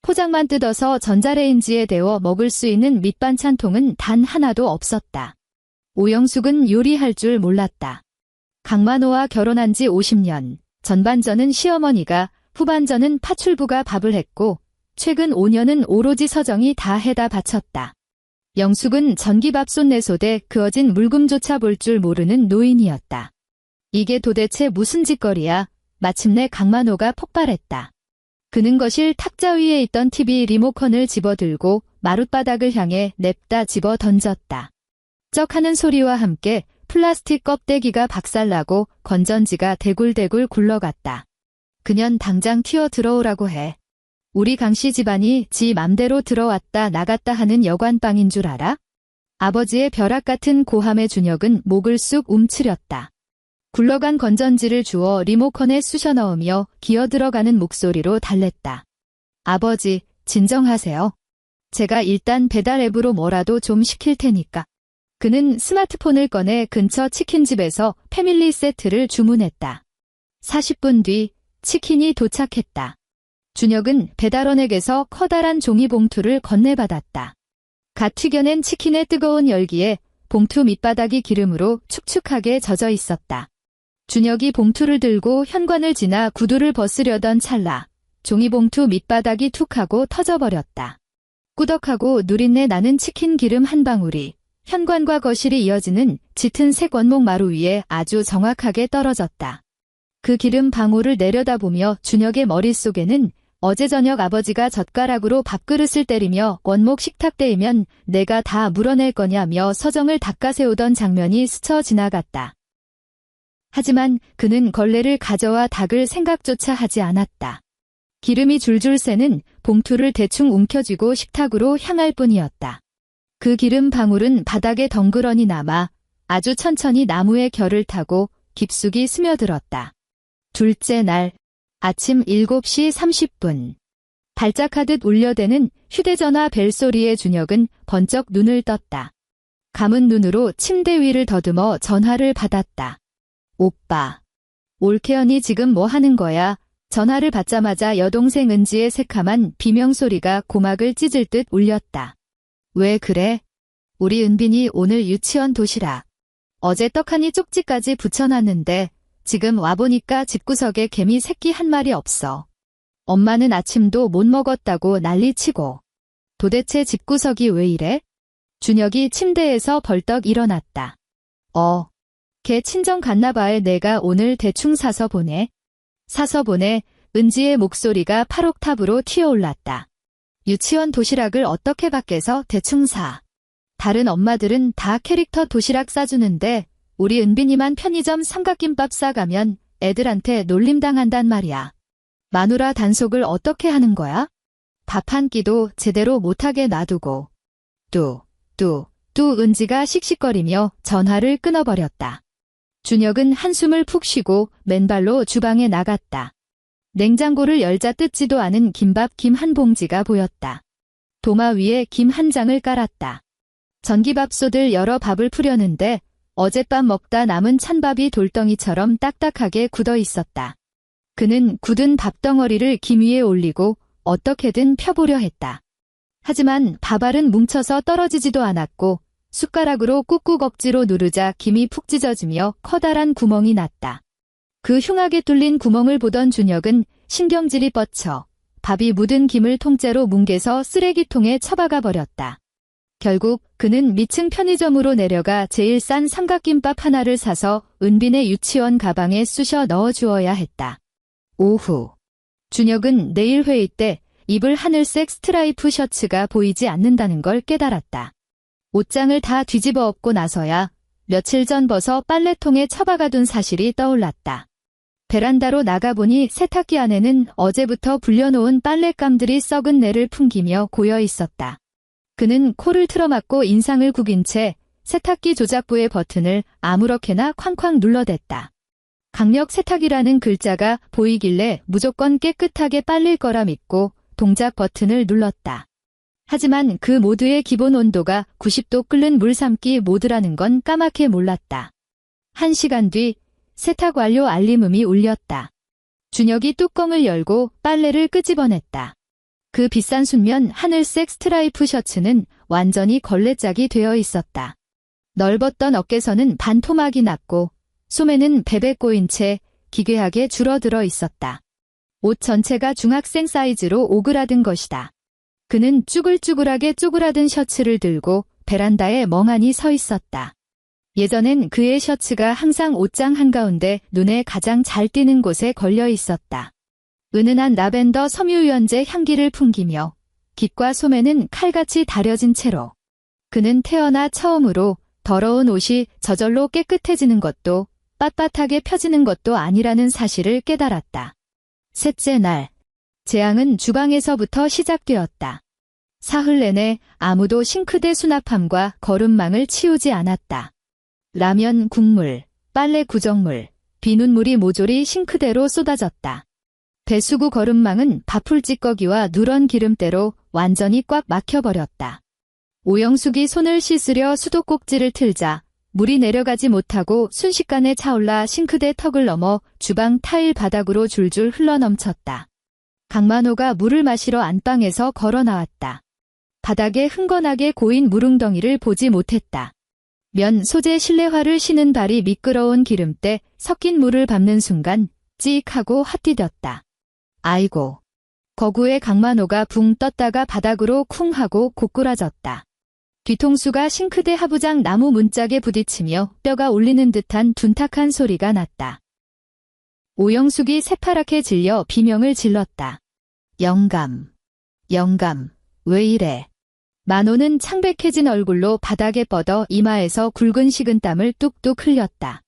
포장만 뜯어서 전자레인지에 데워 먹을 수 있는 밑반찬통은 단 하나도 없었다. 오영숙은 요리할 줄 몰랐다. 강만호와 결혼한 지 50년, 전반전은 시어머니가, 후반전은 파출부가 밥을 했고, 최근 5년은 오로지 서정이 다 해다 바쳤다. 영숙은 전기밥솥 내소대 그어진 물금조차 볼 줄 모르는 노인이었다. 이게 도대체 무슨 짓거리야. 마침내 강만호가 폭발했다. 그는 거실 탁자 위에 있던 TV 리모컨을 집어들고 마룻바닥을 향해 냅다 집어 던졌다. 쩍하는 소리와 함께 플라스틱 껍데기가 박살나고 건전지가 대굴대굴 굴러갔다. 그년 당장 튀어 들어오라고 해. 우리 강씨 집안이 지 맘대로 들어왔다 나갔다 하는 여관방인 줄 알아? 아버지의 벼락 같은 고함의 준혁은 목을 쑥 움츠렸다. 굴러간 건전지를 주워 리모컨에 쑤셔 넣으며 기어 들어가는 목소리로 달랬다. 아버지, 진정하세요. 제가 일단 배달 앱으로 뭐라도 좀 시킬 테니까. 그는 스마트폰을 꺼내 근처 치킨집에서 패밀리 세트를 주문했다. 40분 뒤 치킨이 도착했다. 준혁은 배달원에게서 커다란 종이봉투를 건네받았다. 갓 튀겨낸 치킨의 뜨거운 열기에 봉투 밑바닥이 기름으로 축축하게 젖어 있었다. 준혁이 봉투를 들고 현관을 지나 구두를 벗으려던 찰나 종이봉투 밑바닥이 툭 하고 터져버렸다. 꾸덕하고 누린내 나는 치킨 기름 한 방울이 현관과 거실이 이어지는 짙은 색 원목 마루 위에 아주 정확하게 떨어졌다. 그 기름 방울을 내려다보며 준혁의 머릿속에는 어제 저녁 아버지가 젓가락으로 밥그릇을 때리며 원목 식탁대이면 내가 다 물어낼 거냐며 서정을 닦아세우던 장면이 스쳐 지나갔다. 하지만 그는 걸레를 가져와 닦을 생각조차 하지 않았다. 기름이 줄줄 새는 봉투를 대충 움켜쥐고 식탁으로 향할 뿐이었다. 그 기름 방울은 바닥에 덩그러니 남아 아주 천천히 나무의 결을 타고 깊숙이 스며들었다. 둘째 날 아침 7시 30분. 발작하듯 울려대는 휴대전화 벨소리에 준혁은 번쩍 눈을 떴다. 감은 눈으로 침대 위를 더듬어 전화를 받았다. 오빠. 올케언이 지금 뭐 하는 거야? 전화를 받자마자 여동생 은지의 새카만 비명소리가 고막을 찢을 듯 울렸다. 왜 그래? 우리 은빈이 오늘 유치원 도시락. 어제 떡하니 쪽지까지 붙여놨는데 지금 와보니까 집구석에 개미 새끼 한 마리 없어. 엄마는 아침도 못 먹었다고 난리치고. 도대체 집구석이 왜 이래? 준혁이 침대에서 벌떡 일어났다. 걔 친정 갔나봐에 내가 오늘 대충 사서 보내. 사서 보내. 은지의 목소리가 8옥탑으로 튀어올랐다. 유치원 도시락을 어떻게 밖에서 대충 사. 다른 엄마들은 다 캐릭터 도시락 싸주는데 우리 은빈이만 편의점 삼각김밥 싸가면 애들한테 놀림당한단 말이야. 마누라 단속을 어떻게 하는 거야? 밥 한 끼도 제대로 못하게 놔두고. 뚜 은지가 씩씩거리며 전화를 끊어버렸다. 준혁은 한숨을 푹 쉬고 맨발로 주방에 나갔다. 냉장고를 열자 뜯지도 않은 김밥 김 한 봉지가 보였다. 도마 위에 김 한 장을 깔았다. 전기밥솥을 열어 밥을 푸려는데 어젯밤 먹다 남은 찬밥이 돌덩이처럼 딱딱하게 굳어 있었다. 그는 굳은 밥덩어리를 김 위에 올리고 어떻게든 펴보려 했다. 하지만 밥알은 뭉쳐서 떨어지지도 않았고 숟가락으로 꾹꾹 억지로 누르자 김이 푹 찢어지며 커다란 구멍이 났다. 그 흉하게 뚫린 구멍을 보던 준혁은 신경질이 뻗쳐 밥이 묻은 김을 통째로 뭉개서 쓰레기통에 처박아 버렸다. 결국 그는 미층 편의점으로 내려가 제일 싼 삼각김밥 하나를 사서 은빈의 유치원 가방에 쑤셔 넣어주어야 했다. 오후. 준혁은 내일 회의 때 입을 하늘색 스트라이프 셔츠가 보이지 않는다는 걸 깨달았다. 옷장을 다 뒤집어 엎고 나서야 며칠 전 벗어 빨래통에 처박아둔 사실이 떠올랐다. 베란다로 나가보니 세탁기 안에는 어제부터 불려놓은 빨랫감들이 썩은 내를 풍기며 고여 있었다. 그는 코를 틀어막고 인상을 구긴 채 세탁기 조작부의 버튼을 아무렇게나 쾅쾅 눌러댔다. 강력 세탁이라는 글자가 보이길래 무조건 깨끗하게 빨릴 거라 믿고 동작 버튼을 눌렀다. 하지만 그 모드의 기본 온도가 90도 끓는 물 삶기 모드라는 건 까맣게 몰랐다. 1시간 뒤 세탁 완료 알림음이 울렸다. 준혁이 뚜껑을 열고 빨래를 끄집어냈다. 그 비싼 순면 하늘색 스트라이프 셔츠는 완전히 걸레짝이 되어 있었다. 넓었던 어깨선은 반토막이 났고 소매는 베베 꼬인 채 기괴하게 줄어들어 있었다. 옷 전체가 중학생 사이즈로 오그라든 것이다. 그는 쭈글쭈글하게 쪼그라든 셔츠를 들고 베란다에 멍하니 서 있었다. 예전엔 그의 셔츠가 항상 옷장 한가운데 눈에 가장 잘 띄는 곳에 걸려 있었다. 은은한 라벤더 섬유유연제 향기를 풍기며 깃과 소매는 칼같이 다려진 채로 그는 태어나 처음으로 더러운 옷이 저절로 깨끗해지는 것도 빳빳하게 펴지는 것도 아니라는 사실을 깨달았다. 셋째 날, 재앙은 주방에서부터 시작되었다. 사흘 내내 아무도 싱크대 수납함과 거름망을 치우지 않았다. 라면 국물, 빨래 구정물, 비눗물이 모조리 싱크대로 쏟아졌다. 배수구 거름망은 밥풀 찌꺼기와 누런 기름때로 완전히 꽉 막혀버렸다. 오영숙이 손을 씻으려 수도꼭지를 틀자 물이 내려가지 못하고 순식간에 차올라 싱크대 턱을 넘어 주방 타일 바닥으로 줄줄 흘러넘쳤다. 강만호가 물을 마시러 안방에서 걸어 나왔다. 바닥에 흥건하게 고인 물웅덩이를 보지 못했다. 면 소재 실내화를 신은 발이 미끄러운 기름때 섞인 물을 밟는 순간 찌익 하고 핫디뎠다. 아이고. 거구의 강만호가 붕 떴다가 바닥으로 쿵 하고 고꾸라졌다. 뒤통수가 싱크대 하부장 나무 문짝에 부딪히며 뼈가 울리는 듯한 둔탁한 소리가 났다. 오영숙이 새파랗게 질려 비명을 질렀다. 영감, 영감, 왜 이래? 만호는 창백해진 얼굴로 바닥에 뻗어 이마에서 굵은 식은땀을 뚝뚝 흘렸다.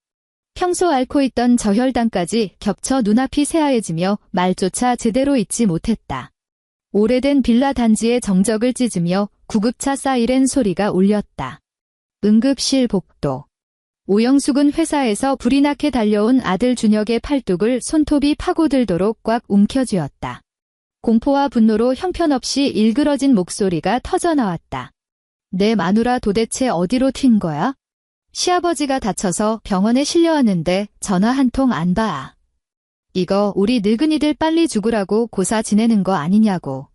평소 앓고 있던 저혈당까지 겹쳐 눈앞이 새하얘지며 말조차 제대로 잊지 못했다. 오래된 빌라 단지의 정적을 찢으며 구급차 사이렌 소리가 울렸다. 응급실 복도. 오영숙은 회사에서 불이 나게 달려온 아들 준혁의 팔뚝을 손톱이 파고들도록 꽉 움켜쥐었다. 공포와 분노로 형편없이 일그러진 목소리가 터져나왔다. 내 마누라 도대체 어디로 튄 거야? 시아버지가 다쳐서 병원에 실려왔는데 전화 한 통 안 봐. 이거 우리 늙은이들 빨리 죽으라고 고사 지내는 거 아니냐고.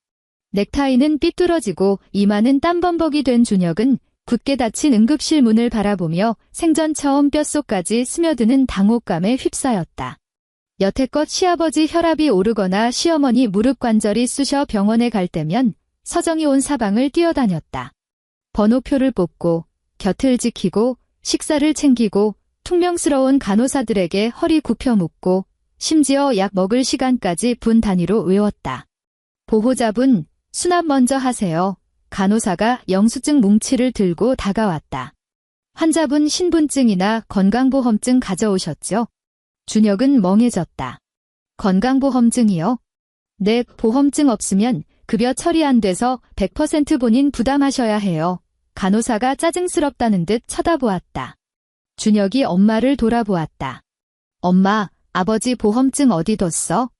넥타이는 삐뚤어지고 이마는 땀범벅이 된 준혁은 굳게 닫힌 응급실 문을 바라보며 생전 처음 뼛속까지 스며드는 당혹감에 휩싸였다. 여태껏 시아버지 혈압이 오르거나 시어머니 무릎 관절이 쑤셔 병원에 갈 때면 서정이 온 사방을 뛰어다녔다. 번호표를 뽑고 곁을 지키고 식사를 챙기고 퉁명스러운 간호사들에게 허리 굽혀 묻고 심지어 약 먹을 시간까지 분 단위로 외웠다. 보호자분, 수납 먼저 하세요. 간호사가 영수증 뭉치를 들고 다가왔다. 환자분 신분증이나 건강보험증 가져오셨죠? 준혁은 멍해졌다. 건강보험증이요? 네, 보험증 없으면 급여 처리 안 돼서 100% 본인 부담하셔야 해요. 간호사가 짜증스럽다는 듯 쳐다보았다. 준혁이 엄마를 돌아보았다. 엄마, 아버지 보험증 어디 뒀어?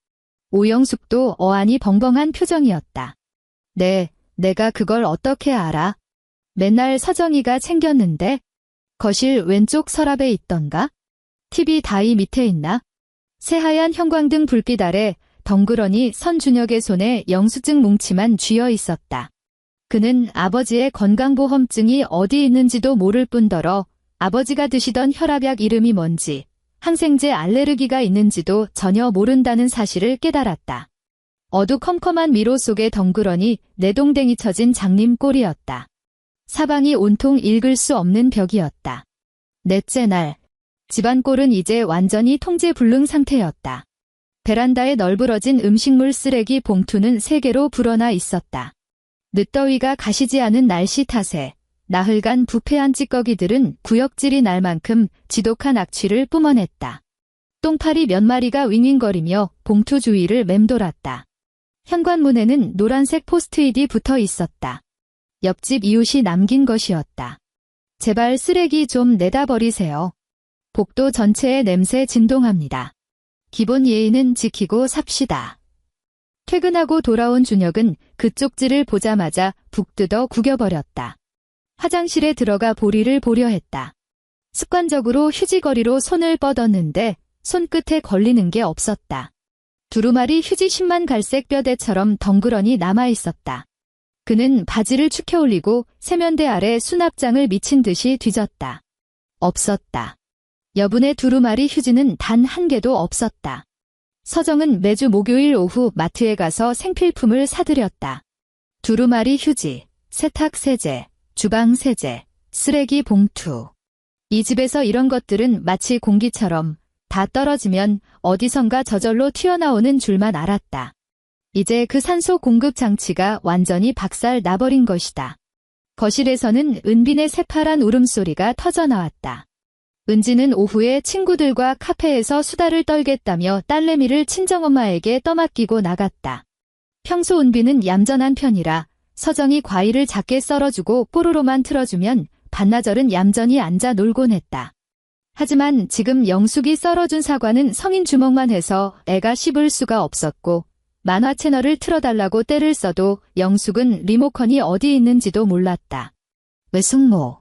오영숙도 어안이 벙벙한 표정이었다. 네, 내가 그걸 어떻게 알아? 맨날 서정이가 챙겼는데? 거실 왼쪽 서랍에 있던가? TV 다이 밑에 있나? 새하얀 형광등 불빛 아래 덩그러니 선 준혁의 손에 영수증 뭉치만 쥐어 있었다. 그는 아버지의 건강보험증이 어디 있는지도 모를 뿐더러 아버지가 드시던 혈압약 이름이 뭔지, 항생제 알레르기가 있는지도 전혀 모른다는 사실을 깨달았다. 어두컴컴한 미로 속에 덩그러니 내동댕이 쳐진 장님 꼴이었다. 사방이 온통 읽을 수 없는 벽이었다. 넷째 날, 집안 꼴은 이제 완전히 통제불능 상태였다. 베란다에 널브러진 음식물 쓰레기 봉투는 3개로 불어나 있었다. 늦더위가 가시지 않은 날씨 탓에 나흘간 부패한 찌꺼기들은 구역질이 날 만큼 지독한 악취를 뿜어냈다. 똥파리 몇 마리가 윙윙거리며 봉투 주위를 맴돌았다. 현관문에는 노란색 포스트잇이 붙어 있었다. 옆집 이웃이 남긴 것이었다. 제발 쓰레기 좀 내다 버리세요. 복도 전체에 냄새 진동합니다. 기본 예의는 지키고 삽시다. 퇴근하고 돌아온 준혁은 그 쪽지를 보자마자 북 뜯어 구겨버렸다. 화장실에 들어가 보리를 보려 했다. 습관적으로 휴지거리로 손을 뻗었는데 손끝에 걸리는 게 없었다. 두루마리 휴지 10만 갈색 뼈대처럼 덩그러니 남아있었다. 그는 바지를 축혀 올리고 세면대 아래 수납장을 미친 듯이 뒤졌다. 없었다. 여분의 두루마리 휴지는 단 한 개도 없었다. 서정은 매주 목요일 오후 마트에 가서 생필품을 사들였다. 두루마리 휴지, 세탁 세제, 주방 세제, 쓰레기 봉투. 이 집에서 이런 것들은 마치 공기처럼 다 떨어지면 어디선가 저절로 튀어나오는 줄만 알았다. 이제 그 산소 공급 장치가 완전히 박살 나버린 것이다. 거실에서는 은빈의 새파란 울음소리가 터져나왔다. 은지는 오후에 친구들과 카페에서 수다를 떨겠다며 딸내미를 친정엄마에게 떠맡기고 나갔다. 평소 은빈은 얌전한 편이라 서정이 과일을 작게 썰어주고 뽀로로만 틀어주면 반나절은 얌전히 앉아 놀곤 했다. 하지만 지금 영숙이 썰어준 사과는 성인 주먹만 해서 애가 씹을 수가 없었고 만화 채널을 틀어달라고 떼를 써도 영숙은 리모컨이 어디 있는지도 몰랐다. 외숙모.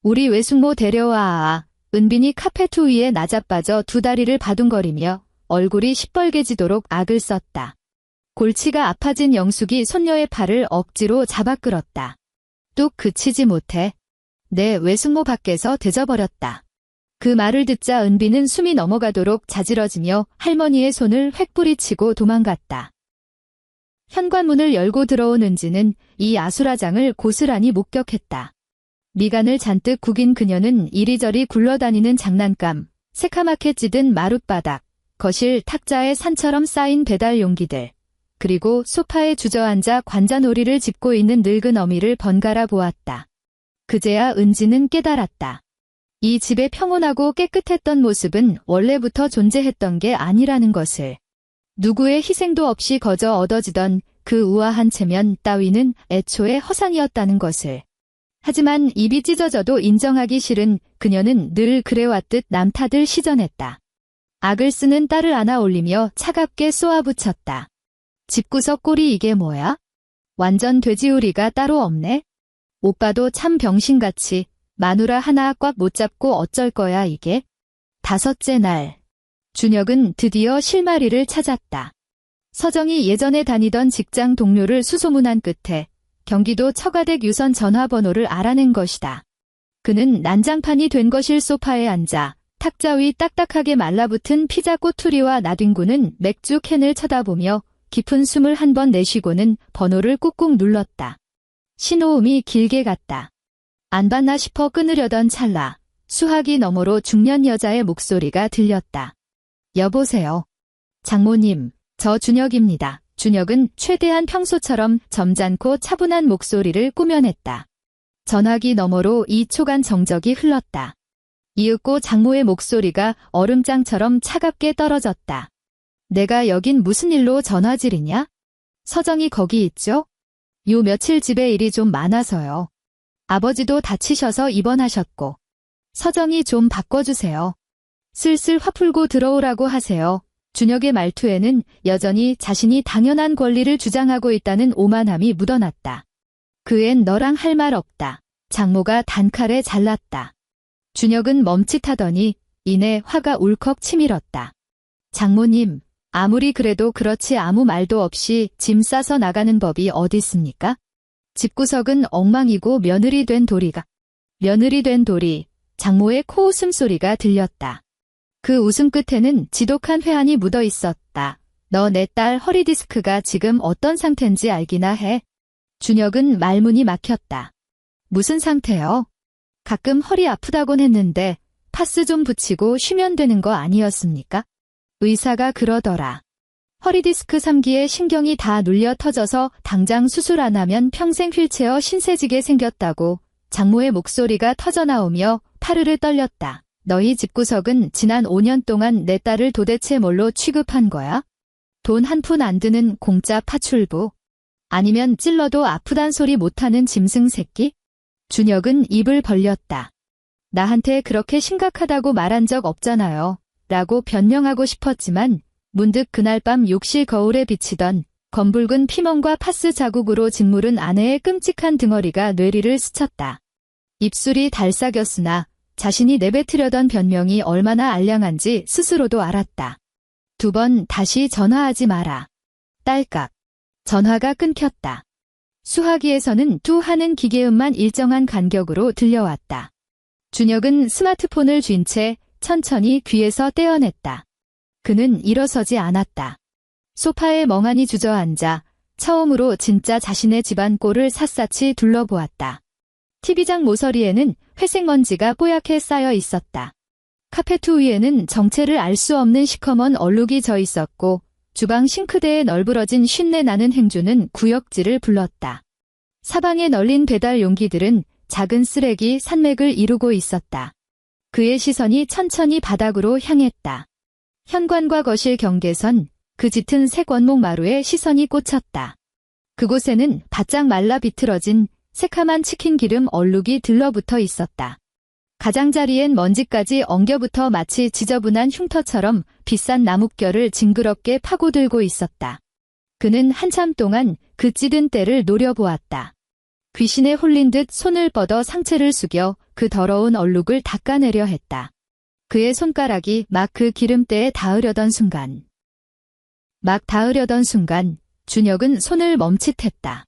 우리 외숙모 데려와. 은빈이 카페트 위에 나자빠져 두 다리를 바둥거리며 얼굴이 시뻘개지도록 악을 썼다. 골치가 아파진 영숙이 손녀의 팔을 억지로 잡아 끌었다. 뚝 그치지 못해. 내 외숙모 밖에서 대져버렸다. 그 말을 듣자 은빈은 숨이 넘어가도록 자지러지며 할머니의 손을 획 뿌리치고 도망갔다. 현관문을 열고 들어온 은지는 이 아수라장을 고스란히 목격했다. 미간을 잔뜩 구긴 그녀는 이리저리 굴러다니는 장난감, 새카맣게 찌든 마룻바닥, 거실 탁자에 산처럼 쌓인 배달 용기들, 그리고 소파에 주저앉아 관자놀이를 짚고 있는 늙은 어미를 번갈아 보았다. 그제야 은지는 깨달았다. 이 집의 평온하고 깨끗했던 모습은 원래부터 존재했던 게 아니라는 것을. 누구의 희생도 없이 거저 얻어지던 그 우아한 체면 따위는 애초에 허상이었다는 것을. 하지만 입이 찢어져도 인정하기 싫은 그녀는 늘 그래왔듯 남 탓을 시전했다. 악을 쓰는 딸을 안아 올리며 차갑게 쏘아붙였다. 집구석 꼴이 이게 뭐야? 완전 돼지우리가 따로 없네? 오빠도 참 병신같이 마누라 하나 꽉 못 잡고 어쩔 거야 이게? 5째 날. 준혁은 드디어 실마리를 찾았다. 서정이 예전에 다니던 직장 동료를 수소문한 끝에 경기도 처가댁 유선 전화번호를 알아낸 것이다. 그는 난장판이 된 거실 소파에 앉아 탁자 위 딱딱하게 말라붙은 피자 꼬투리와 나뒹구는 맥주 캔을 쳐다보며 깊은 숨을 한 번 내쉬고는 번호를 꾹꾹 눌렀다. 신호음이 길게 갔다. 안 받나 싶어 끊으려던 찰나 수화기 너머로 중년 여자의 목소리가 들렸다. 여보세요. 장모님, 저 준혁입니다. 준혁은 최대한 평소처럼 점잖고 차분한 목소리를 꾸며냈다. 전화기 너머로 2초간 정적이 흘렀다. 이윽고 장모의 목소리가 얼음장처럼 차갑게 떨어졌다. 내가 여긴 무슨 일로 전화질이냐? 서정이 거기 있죠? 요 며칠 집에 일이 좀 많아서요. 아버지도 다치셔서 입원하셨고. 서정이 좀 바꿔주세요. 슬슬 화 풀고 들어오라고 하세요. 준혁의 말투에는 여전히 자신이 당연한 권리를 주장하고 있다는 오만함이 묻어났다. 그엔 너랑 할 말 없다. 장모가 단칼에 잘랐다. 준혁은 멈칫하더니 이내 화가 울컥 치밀었다. 장모님, 아무리 그래도 그렇지 아무 말도 없이 짐 싸서 나가는 법이 어디 있습니까? 집구석은 엉망이고 며느리 된 도리, 장모의 코웃음 소리가 들렸다. 그 웃음 끝에는 지독한 회한이 묻어 있었다. 너 내 딸 허리디스크가 지금 어떤 상태인지 알기나 해? 준혁은 말문이 막혔다. 무슨 상태요? 가끔 허리 아프다곤 했는데 파스 좀 붙이고 쉬면 되는 거 아니었습니까? 의사가 그러더라. 허리디스크 3기에 신경이 다 눌려 터져서 당장 수술 안 하면 평생 휠체어 신세지게 생겼다고 장모의 목소리가 터져나오며 파르르 떨렸다. 너희 집구석은 지난 5년 동안 내 딸을 도대체 뭘로 취급한 거야? 돈 한 푼 안 드는 공짜 파출부? 아니면 찔러도 아프단 소리 못하는 짐승 새끼? 준혁은 입을 벌렸다. 나한테 그렇게 심각하다고 말한 적 없잖아요. 라고 변명하고 싶었지만 문득 그날 밤 욕실 거울에 비치던 검붉은 피멍과 파스 자국으로 짓무른 아내의 끔찍한 등허리가 뇌리를 스쳤다. 입술이 달싹였으나 자신이 내뱉으려던 변명이 얼마나 알량한지 스스로도 알았다. 2번 다시 전화하지 마라. 딸깍. 전화가 끊겼다. 수화기에서는 뚜 하는 기계음만 일정한 간격으로 들려왔다. 준혁은 스마트폰을 쥔 채 천천히 귀에서 떼어냈다. 그는 일어서지 않았다. 소파에 멍하니 주저앉아 처음으로 진짜 자신의 집안 꼴을 샅샅이 둘러보았다. TV장 모서리에는 회색 먼지가 뽀얗게 쌓여 있었다. 카페트 위에는 정체를 알 수 없는 시커먼 얼룩이 져 있었고 주방 싱크대에 널브러진 쉰내 나는 행주는 구역질을 불렀다. 사방에 널린 배달 용기들은 작은 쓰레기 산맥을 이루고 있었다. 그의 시선이 천천히 바닥으로 향했다. 현관과 거실 경계선, 그 짙은 색 원목 마루에 시선이 꽂혔다. 그곳에는 바짝 말라 비틀어진 새카만 치킨 기름 얼룩이 들러붙어 있었다. 가장자리엔 먼지까지 엉겨붙어 마치 지저분한 흉터처럼 비싼 나뭇결을 징그럽게 파고들고 있었다. 그는 한참 동안 그 찌든 때를 노려보았다. 귀신에 홀린 듯 손을 뻗어 상체를 숙여 그 더러운 얼룩을 닦아내려 했다. 그의 손가락이 막 그 기름때에 닿으려던 순간 준혁은 손을 멈칫했다.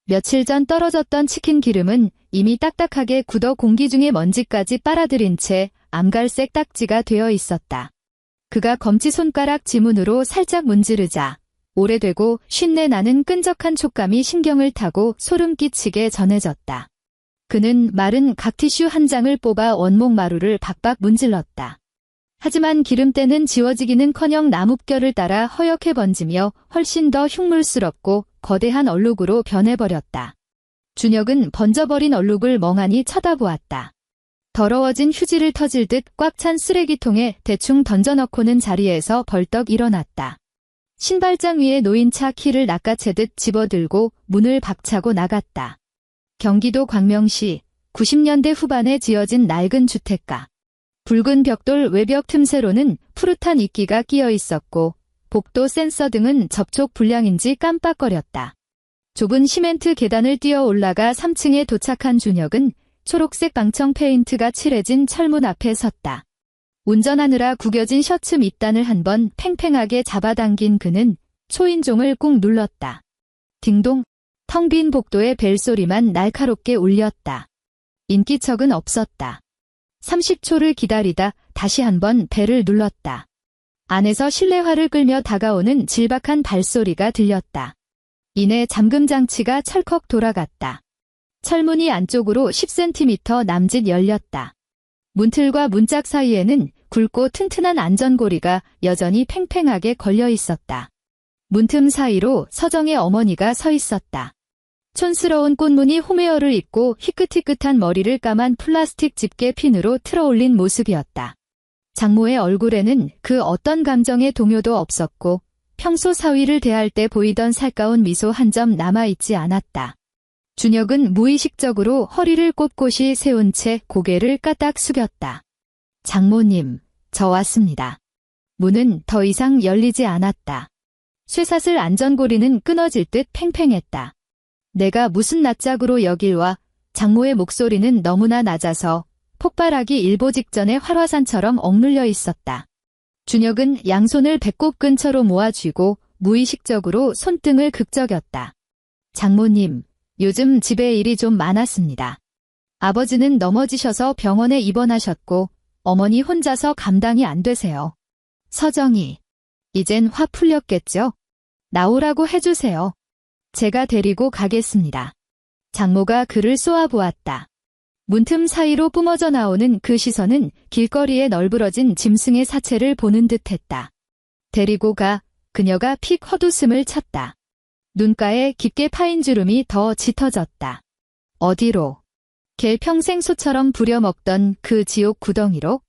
며칠 전 떨어졌던 치킨 기름은 이미 딱딱하게 굳어 공기 중의 먼지까지 빨아들인 채 암갈색 딱지가 되어 있었다. 그가 검지손가락 지문으로 살짝 문지르자 오래되고 쉰내 나는 끈적한 촉감이 신경을 타고 소름 끼치게 전해졌다. 그는 마른 각티슈 한 장을 뽑아 원목 마루를 박박 문질렀다. 하지만 기름때는 지워지기는커녕 나뭇결을 따라 허옇게 번지며 훨씬 더 흉물스럽고 거대한 얼룩으로 변해버렸다. 준혁은 번져버린 얼룩을 멍하니 쳐다보았다. 더러워진 휴지를 터질 듯 꽉 찬 쓰레기통에 대충 던져넣고는 자리에서 벌떡 일어났다. 신발장 위에 놓인 차 키를 낚아채듯 집어들고 문을 박차고 나갔다. 경기도 광명시 90년대 후반에 지어진 낡은 주택가. 붉은 벽돌 외벽 틈새로는 푸릇한 이끼가 끼어 있었고 복도 센서 등은 접촉 불량인지 깜빡거렸다. 좁은 시멘트 계단을 뛰어 올라가 3층에 도착한 준혁은 초록색 방청 페인트가 칠해진 철문 앞에 섰다. 운전하느라 구겨진 셔츠 밑단을 한번 팽팽하게 잡아당긴 그는 초인종을 꾹 눌렀다. 딩동, 텅 빈 복도의 벨소리만 날카롭게 울렸다. 인기척은 없었다. 30초를 기다리다 다시 한번 벨을 눌렀다. 안에서 실내화를 끌며 다가오는 질박한 발소리가 들렸다. 이내 잠금 장치가 철컥 돌아갔다. 철문이 안쪽으로 10cm 남짓 열렸다. 문틀과 문짝 사이에는 굵고 튼튼한 안전고리가 여전히 팽팽하게 걸려 있었다. 문틈 사이로 서정의 어머니가 서 있었다. 촌스러운 꽃무늬 홈웨어를 입고 희끗희끗한 머리를 까만 플라스틱 집게 핀으로 틀어올린 모습이었다. 장모의 얼굴에는 그 어떤 감정의 동요도 없었고 평소 사위를 대할 때 보이던 살가운 미소 한 점 남아있지 않았다. 준혁은 무의식적으로 허리를 꼿꼿이 세운 채 고개를 까딱 숙였다. 장모님, 저 왔습니다. 문은 더 이상 열리지 않았다. 쇠사슬 안전고리는 끊어질 듯 팽팽했다. 내가 무슨 낯짝으로 여길 와. 장모의 목소리는 너무나 낮아서 폭발하기 일보 직전의 활화산처럼 억눌려 있었다. 준혁은 양손을 배꼽 근처로 모아쥐고 무의식적으로 손등을 극적였다. 장모님, 요즘 집에 일이 좀 많았습니다. 아버지는 넘어지셔서 병원에 입원하셨고 어머니 혼자서 감당이 안 되세요. 서정이. 이젠 화 풀렸겠죠? 나오라고 해주세요. 제가 데리고 가겠습니다. 장모가 그를 쏘아보았다. 문틈 사이로 뿜어져 나오는 그 시선은 길거리에 널브러진 짐승의 사체를 보는 듯했다. 데리고 가. 그녀가 픽 헛웃음을 쳤다. 눈가에 깊게 파인 주름이 더 짙어졌다. 어디로? 개 평생 소처럼 부려먹던 그 지옥 구덩이로?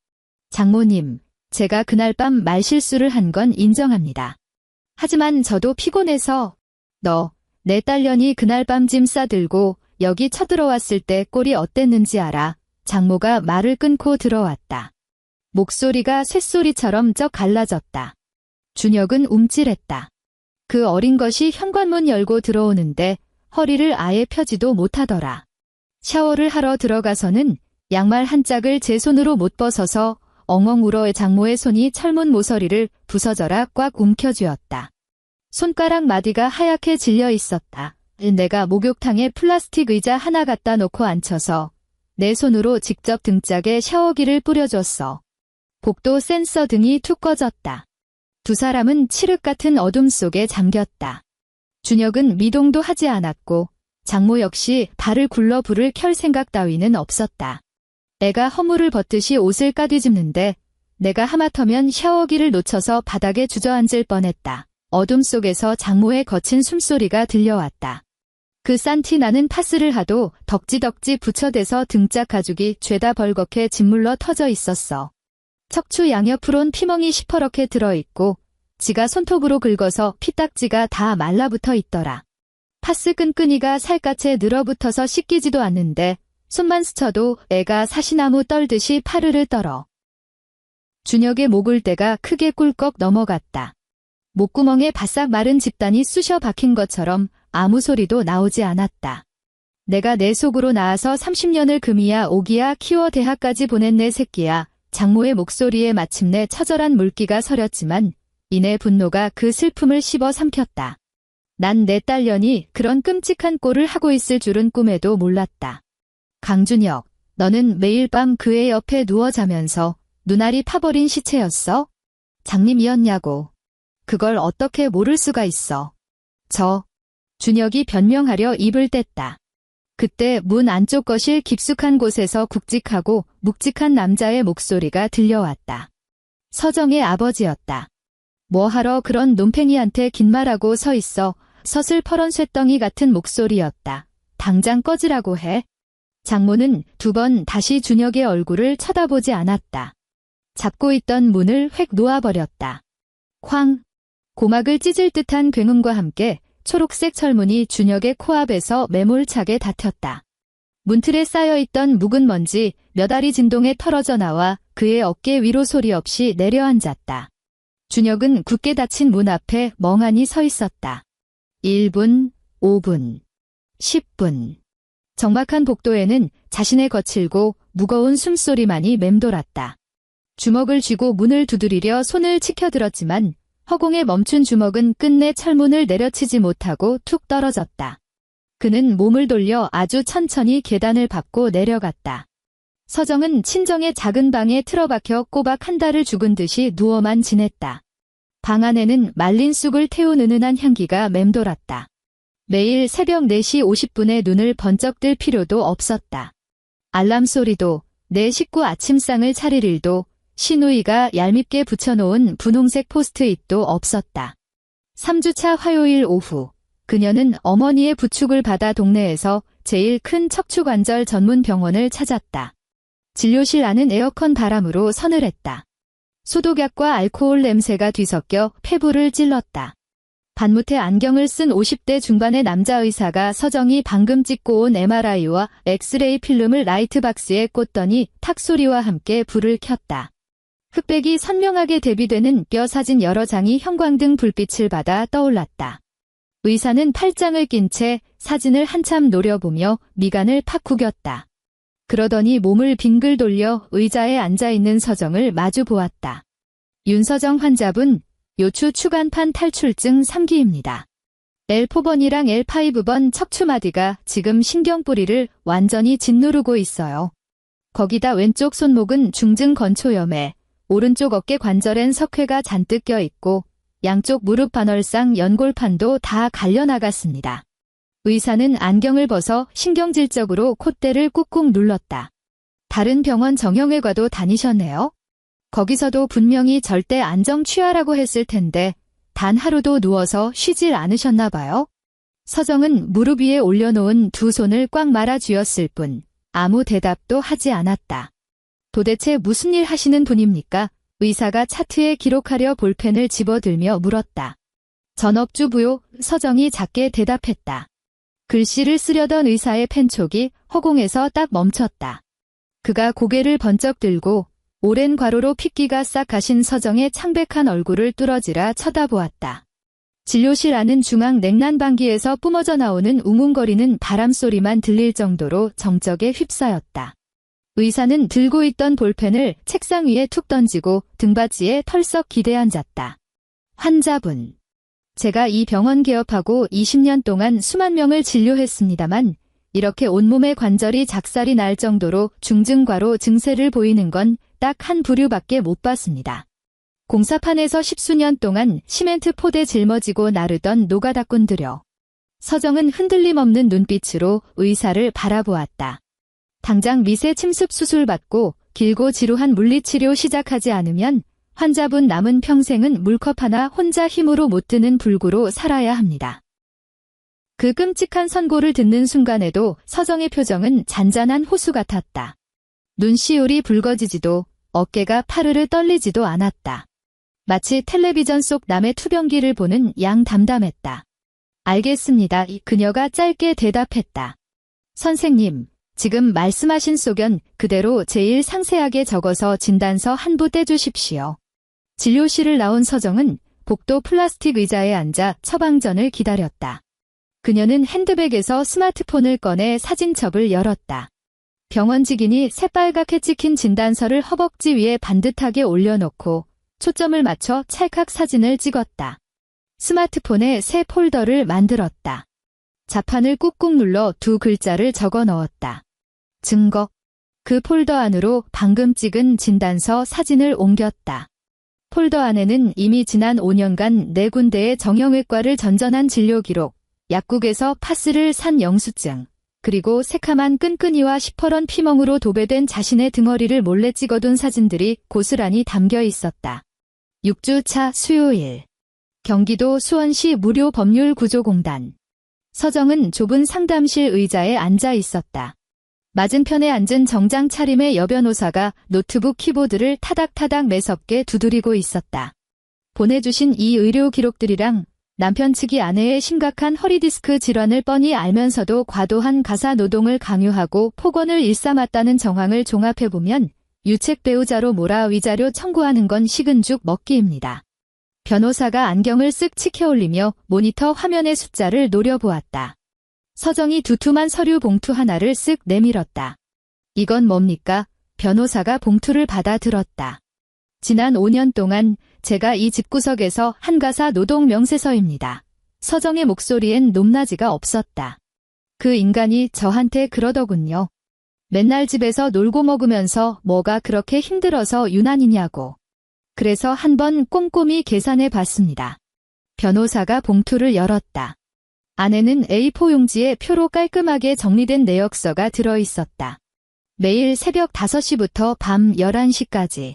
장모님, 제가 그날 밤 말실수를 한 건 인정합니다. 하지만 저도 피곤해서 내 딸년이 그날 밤 짐 싸들고 여기 쳐들어왔을 때 꼴이 어땠는지 알아? 장모가 말을 끊고 들어왔다. 목소리가 쇳소리처럼 쩍 갈라졌다. 준혁은 움찔했다. 그 어린 것이 현관문 열고 들어오는데 허리를 아예 펴지도 못하더라. 샤워를 하러 들어가서는 양말 한 짝을 제 손으로 못 벗어서 엉엉 울어 장모의 손이 철문 모서리를 부서져라 꽉 움켜쥐었다. 손가락 마디가 하얗게 질려 있었다. 내가 목욕탕에 플라스틱 의자 하나 갖다 놓고 앉혀서 내 손으로 직접 등짝에 샤워기를 뿌려줬어. 복도 센서 등이 툭 꺼졌다. 두 사람은 칠흑 같은 어둠 속에 잠겼다. 준혁은 미동도 하지 않았고 장모 역시 발을 굴러 불을 켤 생각 따위는 없었다. 애가 허물을 벗듯이 옷을 까뒤집는데 내가 하마터면 샤워기를 놓쳐서 바닥에 주저앉을 뻔했다. 어둠 속에서 장모의 거친 숨소리가 들려왔다. 그 싼티 나는 파스를 하도 덕지덕지 붙여대서 등짝 가죽이 죄다 벌겋게 짓물러 터져 있었어. 척추 양옆으론 피멍이 시퍼렇게 들어있고 지가 손톱으로 긁어서 피딱지가 다 말라붙어 있더라. 파스 끈끈이가 살갗에 늘어붙어서 씻기지도 않는데 손만 스쳐도 애가 사시나무 떨듯이 파르르 떨어. 준혁의 목을대가 크게 꿀꺽 넘어갔다. 목구멍에 바싹 마른 집단이 쑤셔 박힌 것처럼 아무 소리도 나오지 않았다. 내가 내 속으로 나와서 30년을 금이야 오기야 키워 대학까지 보낸 내 새끼야. 장모의 목소리에 마침내 처절한 물기가 서렸지만 이내 분노가 그 슬픔을 씹어 삼켰다. 난 내 딸년이 그런 끔찍한 꼴을 하고 있을 줄은 꿈에도 몰랐다. 강준혁, 너는 매일 밤 그의 옆에 누워 자면서 눈알이 파버린 시체였어? 장님이었냐고. 그걸 어떻게 모를 수가 있어. 준혁이 변명하려 입을 뗐다. 그때 문 안쪽 거실 깊숙한 곳에서 굵직하고 묵직한 남자의 목소리가 들려왔다. 서정의 아버지였다. 뭐하러 그런 놈팽이한테 긴 말하고 서 있어. 서슬퍼런 쇳덩이 같은 목소리였다. 당장 꺼지라고 해. 장모는 두 번 다시 준혁의 얼굴을 쳐다보지 않았다. 잡고 있던 문을 획 놓아버렸다. 쾅! 고막을 찢을 듯한 굉음과 함께 초록색 철문이 준혁의 코앞에서 매몰차게 닫혔다. 문틀에 쌓여있던 묵은 먼지 몇 알이 진동에 털어져 나와 그의 어깨 위로 소리 없이 내려앉았다. 준혁은 굳게 닫힌 문 앞에 멍하니 서 있었다. 1분, 5분, 10분. 적막한 복도에는 자신의 거칠고 무거운 숨소리만이 맴돌았다. 주먹을 쥐고 문을 두드리려 손을 치켜들었지만 허공에 멈춘 주먹은 끝내 철문을 내려치지 못하고 툭 떨어졌다. 그는 몸을 돌려 아주 천천히 계단을 밟고 내려갔다. 서정은 친정의 작은 방에 틀어박혀 꼬박 한 달을 죽은 듯이 누워만 지냈다. 방 안에는 말린 쑥을 태운 은은한 향기가 맴돌았다. 매일 새벽 4시 50분에 눈을 번쩍 뜰 필요도 없었다. 알람 소리도 내 식구 아침상을 차릴 일도 시누이가 얄밉게 붙여놓은 분홍색 포스트잇도 없었다. 3주차 화요일 오후 그녀는 어머니의 부축을 받아 동네에서 제일 큰 척추관절 전문 병원을 찾았다. 진료실 안은 에어컨 바람으로 서늘했다. 소독약과 알코올 냄새가 뒤섞여 폐부를 찔렀다. 반무태 안경을 쓴 50대 중반의 남자 의사가 서정이 방금 찍고 온 MRI와 엑스레이 필름을 라이트박스에 꽂더니 탁 소리와 함께 불을 켰다. 흑백이 선명하게 대비되는 뼈 사진 여러 장이 형광등 불빛을 받아 떠올랐다. 의사는 팔짱을 낀 채 사진을 한참 노려보며 미간을 팍 구겼다. 그러더니 몸을 빙글 돌려 의자에 앉아있는 서정을 마주 보았다. 윤서정 환자분, 요추 추간판 탈출증 3기입니다. L4번이랑 L5번 척추마디가 지금 신경뿌리를 완전히 짓누르고 있어요. 거기다 왼쪽 손목은 중증 건초염에 오른쪽 어깨 관절엔 석회가 잔뜩 껴있고 양쪽 무릎 반월상 연골판도 다 갈려나갔습니다. 의사는 안경을 벗어 신경질적으로 콧대를 꾹꾹 눌렀다. 다른 병원 정형외과도 다니셨네요? 거기서도 분명히 절대 안정 취하라고 했을 텐데 단 하루도 누워서 쉬질 않으셨나 봐요? 서정은 무릎 위에 올려놓은 두 손을 꽉 말아 쥐었을 뿐 아무 대답도 하지 않았다. 도대체 무슨 일 하시는 분입니까? 의사가 차트에 기록하려 볼펜을 집어들며 물었다. 전업주 부요, 서정이 작게 대답했다. 글씨를 쓰려던 의사의 펜촉이 허공에서 딱 멈췄다. 그가 고개를 번쩍 들고 오랜 과로로 핏기가 싹 가신 서정의 창백한 얼굴을 뚫어지라 쳐다보았다. 진료실 안은 중앙 냉난방기에서 뿜어져 나오는 웅웅거리는 바람소리만 들릴 정도로 정적에 휩싸였다. 의사는 들고 있던 볼펜을 책상 위에 툭 던지고 등받이에 털썩 기대앉았다. 환자분. 제가 이 병원 개업하고 20년 동안 수만 명을 진료했습니다만 이렇게 온몸의 관절이 작살이 날 정도로 중증과로 증세를 보이는 건 딱 한 부류밖에 못 봤습니다. 공사판에서 10수년 동안 시멘트 포대 짊어지고 나르던 노가다꾼들여. 서정은 흔들림 없는 눈빛으로 의사를 바라보았다. 당장 미세 침습 수술 받고 길고 지루한 물리치료 시작하지 않으면 환자분 남은 평생은 물컵 하나 혼자 힘으로 못 드는 불구로 살아야 합니다. 그 끔찍한 선고를 듣는 순간에도 서정의 표정은 잔잔한 호수 같았다. 눈시울이 붉어지지도 어깨가 파르르 떨리지도 않았다. 마치 텔레비전 속 남의 투병기를 보는 양 담담했다. 알겠습니다. 그녀가 짧게 대답했다. 선생님, 지금 말씀하신 소견 그대로 제일 상세하게 적어서 진단서 한 부 떼주십시오. 진료실을 나온 서정은 복도 플라스틱 의자에 앉아 처방전을 기다렸다. 그녀는 핸드백에서 스마트폰을 꺼내 사진첩을 열었다. 병원 직인이 새빨갛게 찍힌 진단서를 허벅지 위에 반듯하게 올려놓고 초점을 맞춰 찰칵 사진을 찍었다. 스마트폰에 새 폴더를 만들었다. 자판을 꾹꾹 눌러 두 글자를 적어 넣었다. 증거. 그 폴더 안으로 방금 찍은 진단서 사진을 옮겼다. 폴더 안에는 이미 지난 5년간 4군데의 정형외과를 전전한 진료 기록, 약국에서 파스를 산 영수증, 그리고 새카만 끈끈이와 시퍼런 피멍으로 도배된 자신의 등허리를 몰래 찍어둔 사진들이 고스란히 담겨 있었다. 6주차 수요일. 경기도 수원시 무료법률구조공단. 서정은 좁은 상담실 의자에 앉아 있었다. 맞은편에 앉은 정장 차림의 여변호사가 노트북 키보드를 타닥타닥 매섭게 두드리고 있었다. 보내주신 이 의료 기록들이랑 남편 측이 아내의 심각한 허리디스크 질환을 뻔히 알면서도 과도한 가사 노동을 강요하고 폭언을 일삼았다는 정황을 종합해보면 유책 배우자로 몰아 위자료 청구하는 건 식은 죽 먹기입니다. 변호사가 안경을 쓱 치켜올리며 모니터 화면의 숫자를 노려보았다. 서정이 두툼한 서류 봉투 하나를 쓱 내밀었다. 이건 뭡니까? 변호사가 봉투를 받아 들었다. 지난 5년 동안 제가 이 집구석에서 한 가사 노동 명세서입니다. 서정의 목소리엔 높낮이가 없었다. 그 인간이 저한테 그러더군요. 맨날 집에서 놀고 먹으면서 뭐가 그렇게 힘들어서 유난이냐고. 그래서 한번 꼼꼼히 계산해 봤습니다. 변호사가 봉투를 열었다. 안에는 A4 용지에 표로 깔끔하게 정리된 내역서가 들어있었다. 매일 새벽 5시부터 밤 11시까지.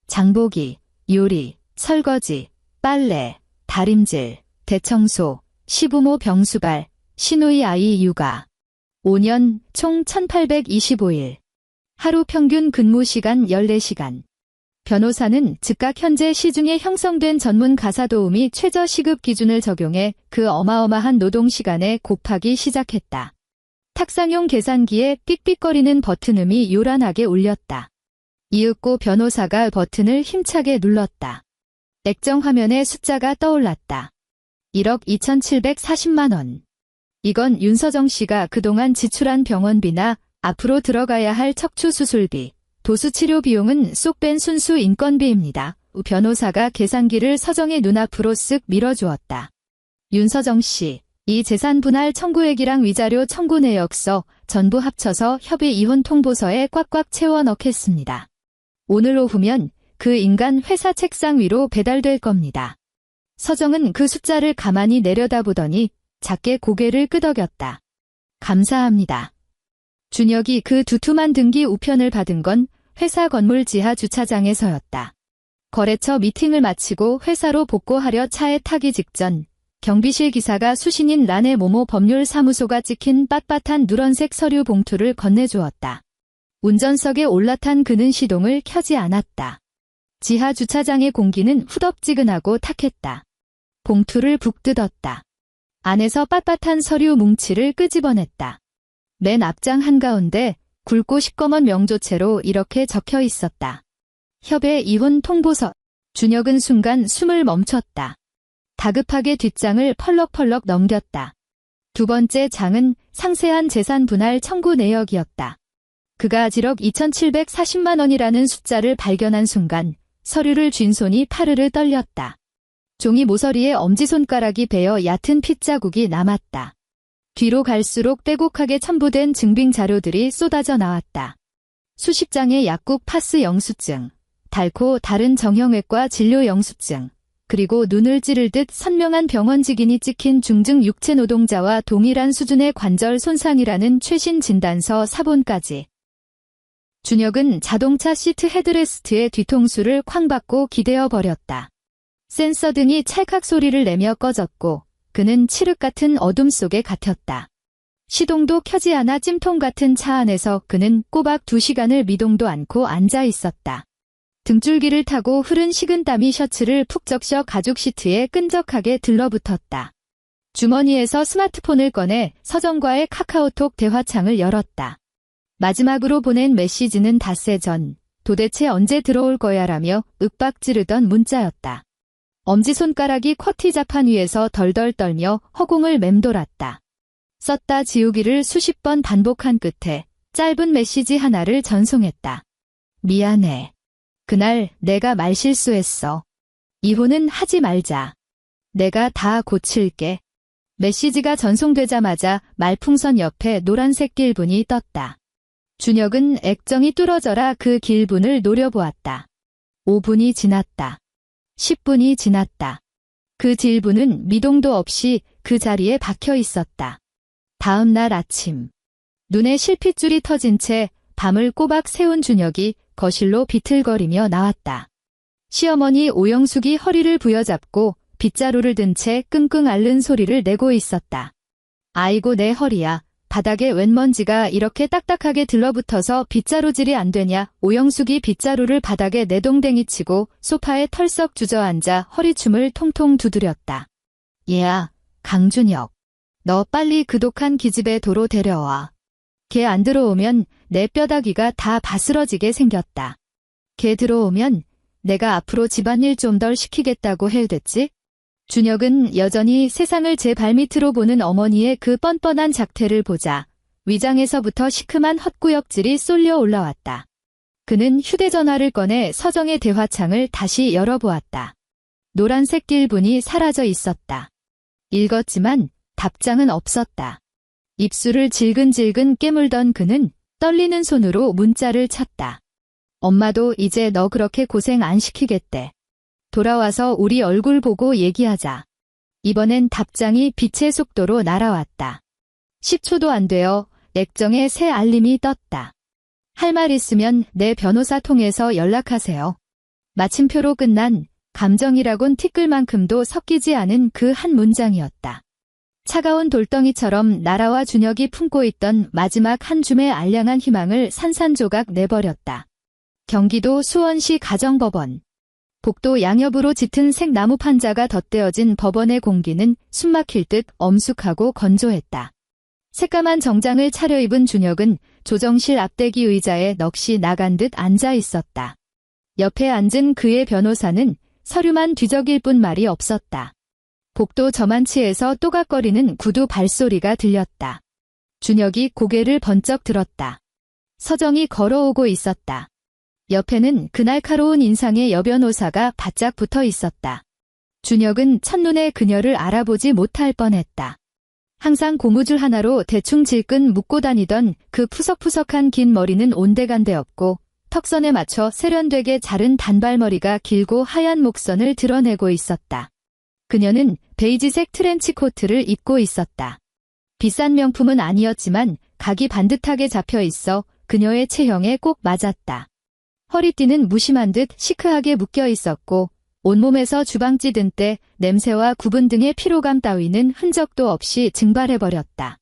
장보기, 요리, 설거지, 빨래, 다림질, 대청소, 시부모 병수발, 시누이 아이 육아. 5년 총 1825일. 하루 평균 근무 시간 14시간. 변호사는 즉각 현재 시중에 형성된 전문 가사 도우미 최저 시급 기준을 적용해 그 어마어마한 노동 시간에 곱하기 시작했다. 탁상용 계산기에 삑삑거리는 버튼음이 요란하게 울렸다. 이윽고 변호사가 버튼을 힘차게 눌렀다. 액정 화면에 숫자가 떠올랐다. 1억 2,740만 원. 이건 윤서정 씨가 그동안 지출한 병원비나 앞으로 들어가야 할 척추 수술비, 도수 치료 비용은 쏙 뺀 순수 인건비입니다. 변호사가 계산기를 서정의 눈앞으로 쓱 밀어주었다. 윤서정 씨, 이 재산 분할 청구액이랑 위자료 청구 내역서 전부 합쳐서 협의 이혼 통보서에 꽉꽉 채워 넣겠습니다. 오늘 오후면 그 인간 회사 책상 위로 배달될 겁니다. 서정은 그 숫자를 가만히 내려다보더니 작게 고개를 끄덕였다. 감사합니다. 준혁이 그 두툼한 등기 우편을 받은 건 회사 건물 지하 주차장에서였다. 거래처 미팅을 마치고 회사로 복고하려 차에 타기 직전 경비실 기사가 수신인 란의 모모 법률사무소가 찍힌 빳빳한 누런색 서류 봉투를 건네주었다. 운전석에 올라탄 그는 시동을 켜지 않았다. 지하 주차장의 공기는 후덥지근하고 탁했다. 봉투를 북 뜯었다. 안에서 빳빳한 서류 뭉치를 끄집어냈다. 맨 앞장 한가운데 굵고 시꺼먼 명조체로 이렇게 적혀 있었다. 협의 이혼 통보서. 준혁은 순간 숨을 멈췄다. 다급하게 뒷장을 펄럭펄럭 넘겼다. 두 번째 장은 상세한 재산 분할 청구 내역이었다. 그가 1억 2,740만 원이라는 숫자를 발견한 순간 서류를 쥔 손이 파르르 떨렸다. 종이 모서리에 엄지손가락이 베어 얕은 핏자국이 남았다. 뒤로 갈수록 빼곡하게 첨부된 증빙 자료들이 쏟아져 나왔다. 수십 장의 약국 파스 영수증, 달코 다른 정형외과 진료 영수증, 그리고 눈을 찌를 듯 선명한 병원 직인이 찍힌 중증 육체 노동자와 동일한 수준의 관절 손상이라는 최신 진단서 사본까지. 준혁은 자동차 시트 헤드레스트의 뒤통수를 쾅 받고 기대어 버렸다. 센서 등이 찰칵 소리를 내며 꺼졌고 그는 칠흑 같은 어둠 속에 갇혔다. 시동도 켜지 않아 찜통 같은 차 안에서 그는 꼬박 2시간을 미동도 않고 앉아 있었다. 등줄기를 타고 흐른 식은땀이 셔츠를 푹 적셔 가죽 시트에 끈적하게 들러붙었다. 주머니에서 스마트폰을 꺼내 서정과의 카카오톡 대화창을 열었다. 마지막으로 보낸 메시지는 닷새 전, 도대체 언제 들어올 거야라며 윽박 지르던 문자였다. 엄지손가락이 쿼티 자판 위에서 덜덜 떨며 허공을 맴돌았다. 썼다 지우기를 수십 번 반복한 끝에 짧은 메시지 하나를 전송했다. 미안해. 그날 내가 말실수했어. 이혼은 하지 말자. 내가 다 고칠게. 메시지가 전송되자마자 말풍선 옆에 노란색 길분이 떴다. 준혁은 액정이 뚫어져라 그 길분을 노려보았다. 5분이 지났다. 10분이 지났다. 그 길분은 미동도 없이 그 자리에 박혀 있었다. 다음 날 아침. 눈에 실핏줄이 터진 채 밤을 꼬박 새운 준혁이 거실로 비틀거리며 나왔다. 시어머니 오영숙이 허리를 부여잡고 빗자루를 든 채 끙끙 앓는 소리를 내고 있었다. 아이고 내 허리야. 바닥에 웬 먼지가 이렇게 딱딱하게 들러붙어서 빗자루질이 안 되냐. 오영숙이 빗자루를 바닥에 내동댕이 치고 소파에 털썩 주저앉아 허리춤을 통통 두드렸다. 얘야, 강준혁. 너 빨리 그 독한 기집애 도로 데려와. 걔 안 들어오면 내 뼈다귀가 다 바스러지게 생겼다. 걔 들어오면 내가 앞으로 집안일 좀 덜 시키겠다고 해댔지? 준혁은 여전히 세상을 제 발밑으로 보는 어머니의 그 뻔뻔한 작태를 보자 위장에서부터 시큼한 헛구역질이 쏠려 올라왔다. 그는 휴대전화를 꺼내 서정의 대화창을 다시 열어보았다. 노란색 길분이 사라져 있었다. 읽었지만 답장은 없었다. 입술을 질근질근 깨물던 그는 떨리는 손으로 문자를 쳤다. 엄마도 이제 너 그렇게 고생 안 시키겠대. 돌아와서 우리 얼굴 보고 얘기하자. 이번엔 답장이 빛의 속도로 날아왔다. 10초도 안 되어 액정에 새 알림이 떴다. 할 말 있으면 내 변호사 통해서 연락하세요. 마침표로 끝난 감정이라곤 티끌만큼도 섞이지 않은 그 한 문장이었다. 차가운 돌덩이처럼 나라와 준혁이 품고 있던 마지막 한 줌의 알량한 희망을 산산조각 내버렸다. 경기도 수원시 가정법원. 복도 양옆으로 짙은 색 나무 판자가 덧대어진 법원의 공기는 숨막힐 듯 엄숙하고 건조했다. 새까만 정장을 차려입은 준혁은 조정실 앞대기 의자에 넋이 나간 듯 앉아 있었다. 옆에 앉은 그의 변호사는 서류만 뒤적일 뿐 말이 없었다. 복도 저만치에서 또각거리는 구두 발소리가 들렸다. 준혁이 고개를 번쩍 들었다. 서정이 걸어오고 있었다. 옆에는 그 날카로운 인상의 여변호사가 바짝 붙어 있었다. 준혁은 첫눈에 그녀를 알아보지 못할 뻔했다. 항상 고무줄 하나로 대충 질끈 묶고 다니던 그 푸석푸석한 긴 머리는 온데간데 없고 턱선에 맞춰 세련되게 자른 단발머리가 길고 하얀 목선을 드러내고 있었다. 그녀는 베이지색 트렌치 코트를 입고 있었다. 비싼 명품은 아니었지만 각이 반듯하게 잡혀 있어 그녀의 체형에 꼭 맞았다. 허리띠는 무심한 듯 시크하게 묶여 있었고 온몸에서 주방 찌든 때 냄새와 구분 등의 피로감 따위는 흔적도 없이 증발해버렸다.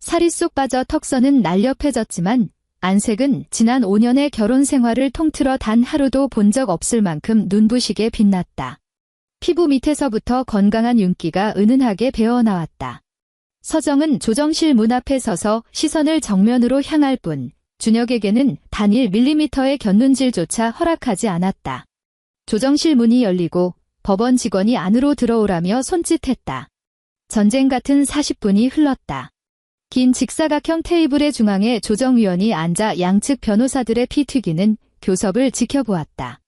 살이 쏙 빠져 턱선은 날렵해졌지만 안색은 지난 5년의 결혼 생활을 통틀어 단 하루도 본 적 없을 만큼 눈부시게 빛났다. 피부 밑에서부터 건강한 윤기가 은은하게 배어나왔다. 서정은 조정실 문 앞에 서서 시선을 정면으로 향할 뿐 준혁에게는 단 1mm의 곁눈질조차 허락하지 않았다. 조정실 문이 열리고 법원 직원이 안으로 들어오라며 손짓했다. 전쟁 같은 40분이 흘렀다. 긴 직사각형 테이블의 중앙에 조정위원이 앉아 양측 변호사들의 피 튀기는 교섭을 지켜보았다.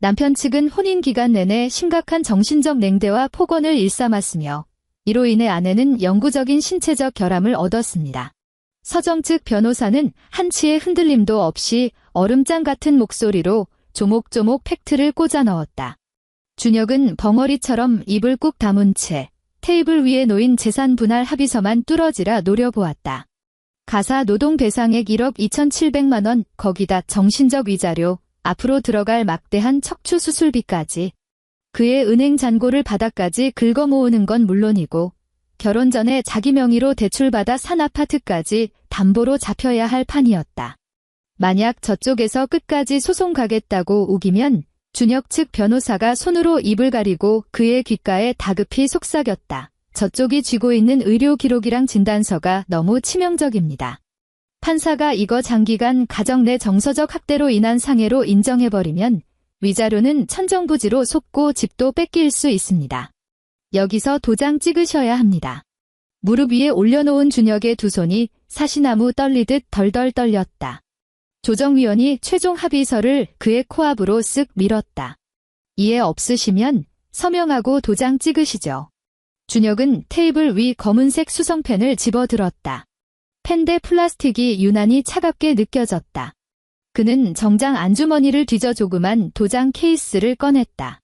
남편 측은 혼인 기간 내내 심각한 정신적 냉대와 폭언을 일삼았으며 이로 인해 아내는 영구적인 신체적 결함을 얻었습니다. 서정 측 변호사는 한치의 흔들림도 없이 얼음장 같은 목소리로 조목조목 팩트를 꽂아 넣었다. 준혁은 벙어리처럼 입을 꾹 다문 채 테이블 위에 놓인 재산 분할 합의서만 뚫어지라 노려보았다. 가사 노동배상액 1억 2,700만 원, 거기다 정신적 위자료, 앞으로 들어갈 막대한 척추 수술비까지. 그의 은행 잔고를 바닥까지 긁어 모으는 건 물론이고 결혼 전에 자기 명의로 대출받아 산 아파트까지 담보로 잡혀야 할 판이었다. 만약 저쪽에서 끝까지 소송 가겠다고 우기면 준혁 측 변호사가 손으로 입을 가리고 그의 귓가에 다급히 속삭였다. 저쪽이 쥐고 있는 의료 기록이랑 진단서가 너무 치명적입니다. 판사가 이거 장기간 가정 내 정서적 학대로 인한 상해로 인정해버리면 위자료는 천정부지로 속고 집도 뺏길 수 있습니다. 여기서 도장 찍으셔야 합니다. 무릎 위에 올려놓은 준혁의 두 손이 사시나무 떨리듯 덜덜 떨렸다. 조정위원이 최종 합의서를 그의 코앞으로 쓱 밀었다. 이해 없으시면 서명하고 도장 찍으시죠. 준혁은 테이블 위 검은색 수성펜을 집어들었다. 펜대 플라스틱이 유난히 차갑게 느껴졌다. 그는 정장 안주머니를 뒤져 조그만 도장 케이스를 꺼냈다.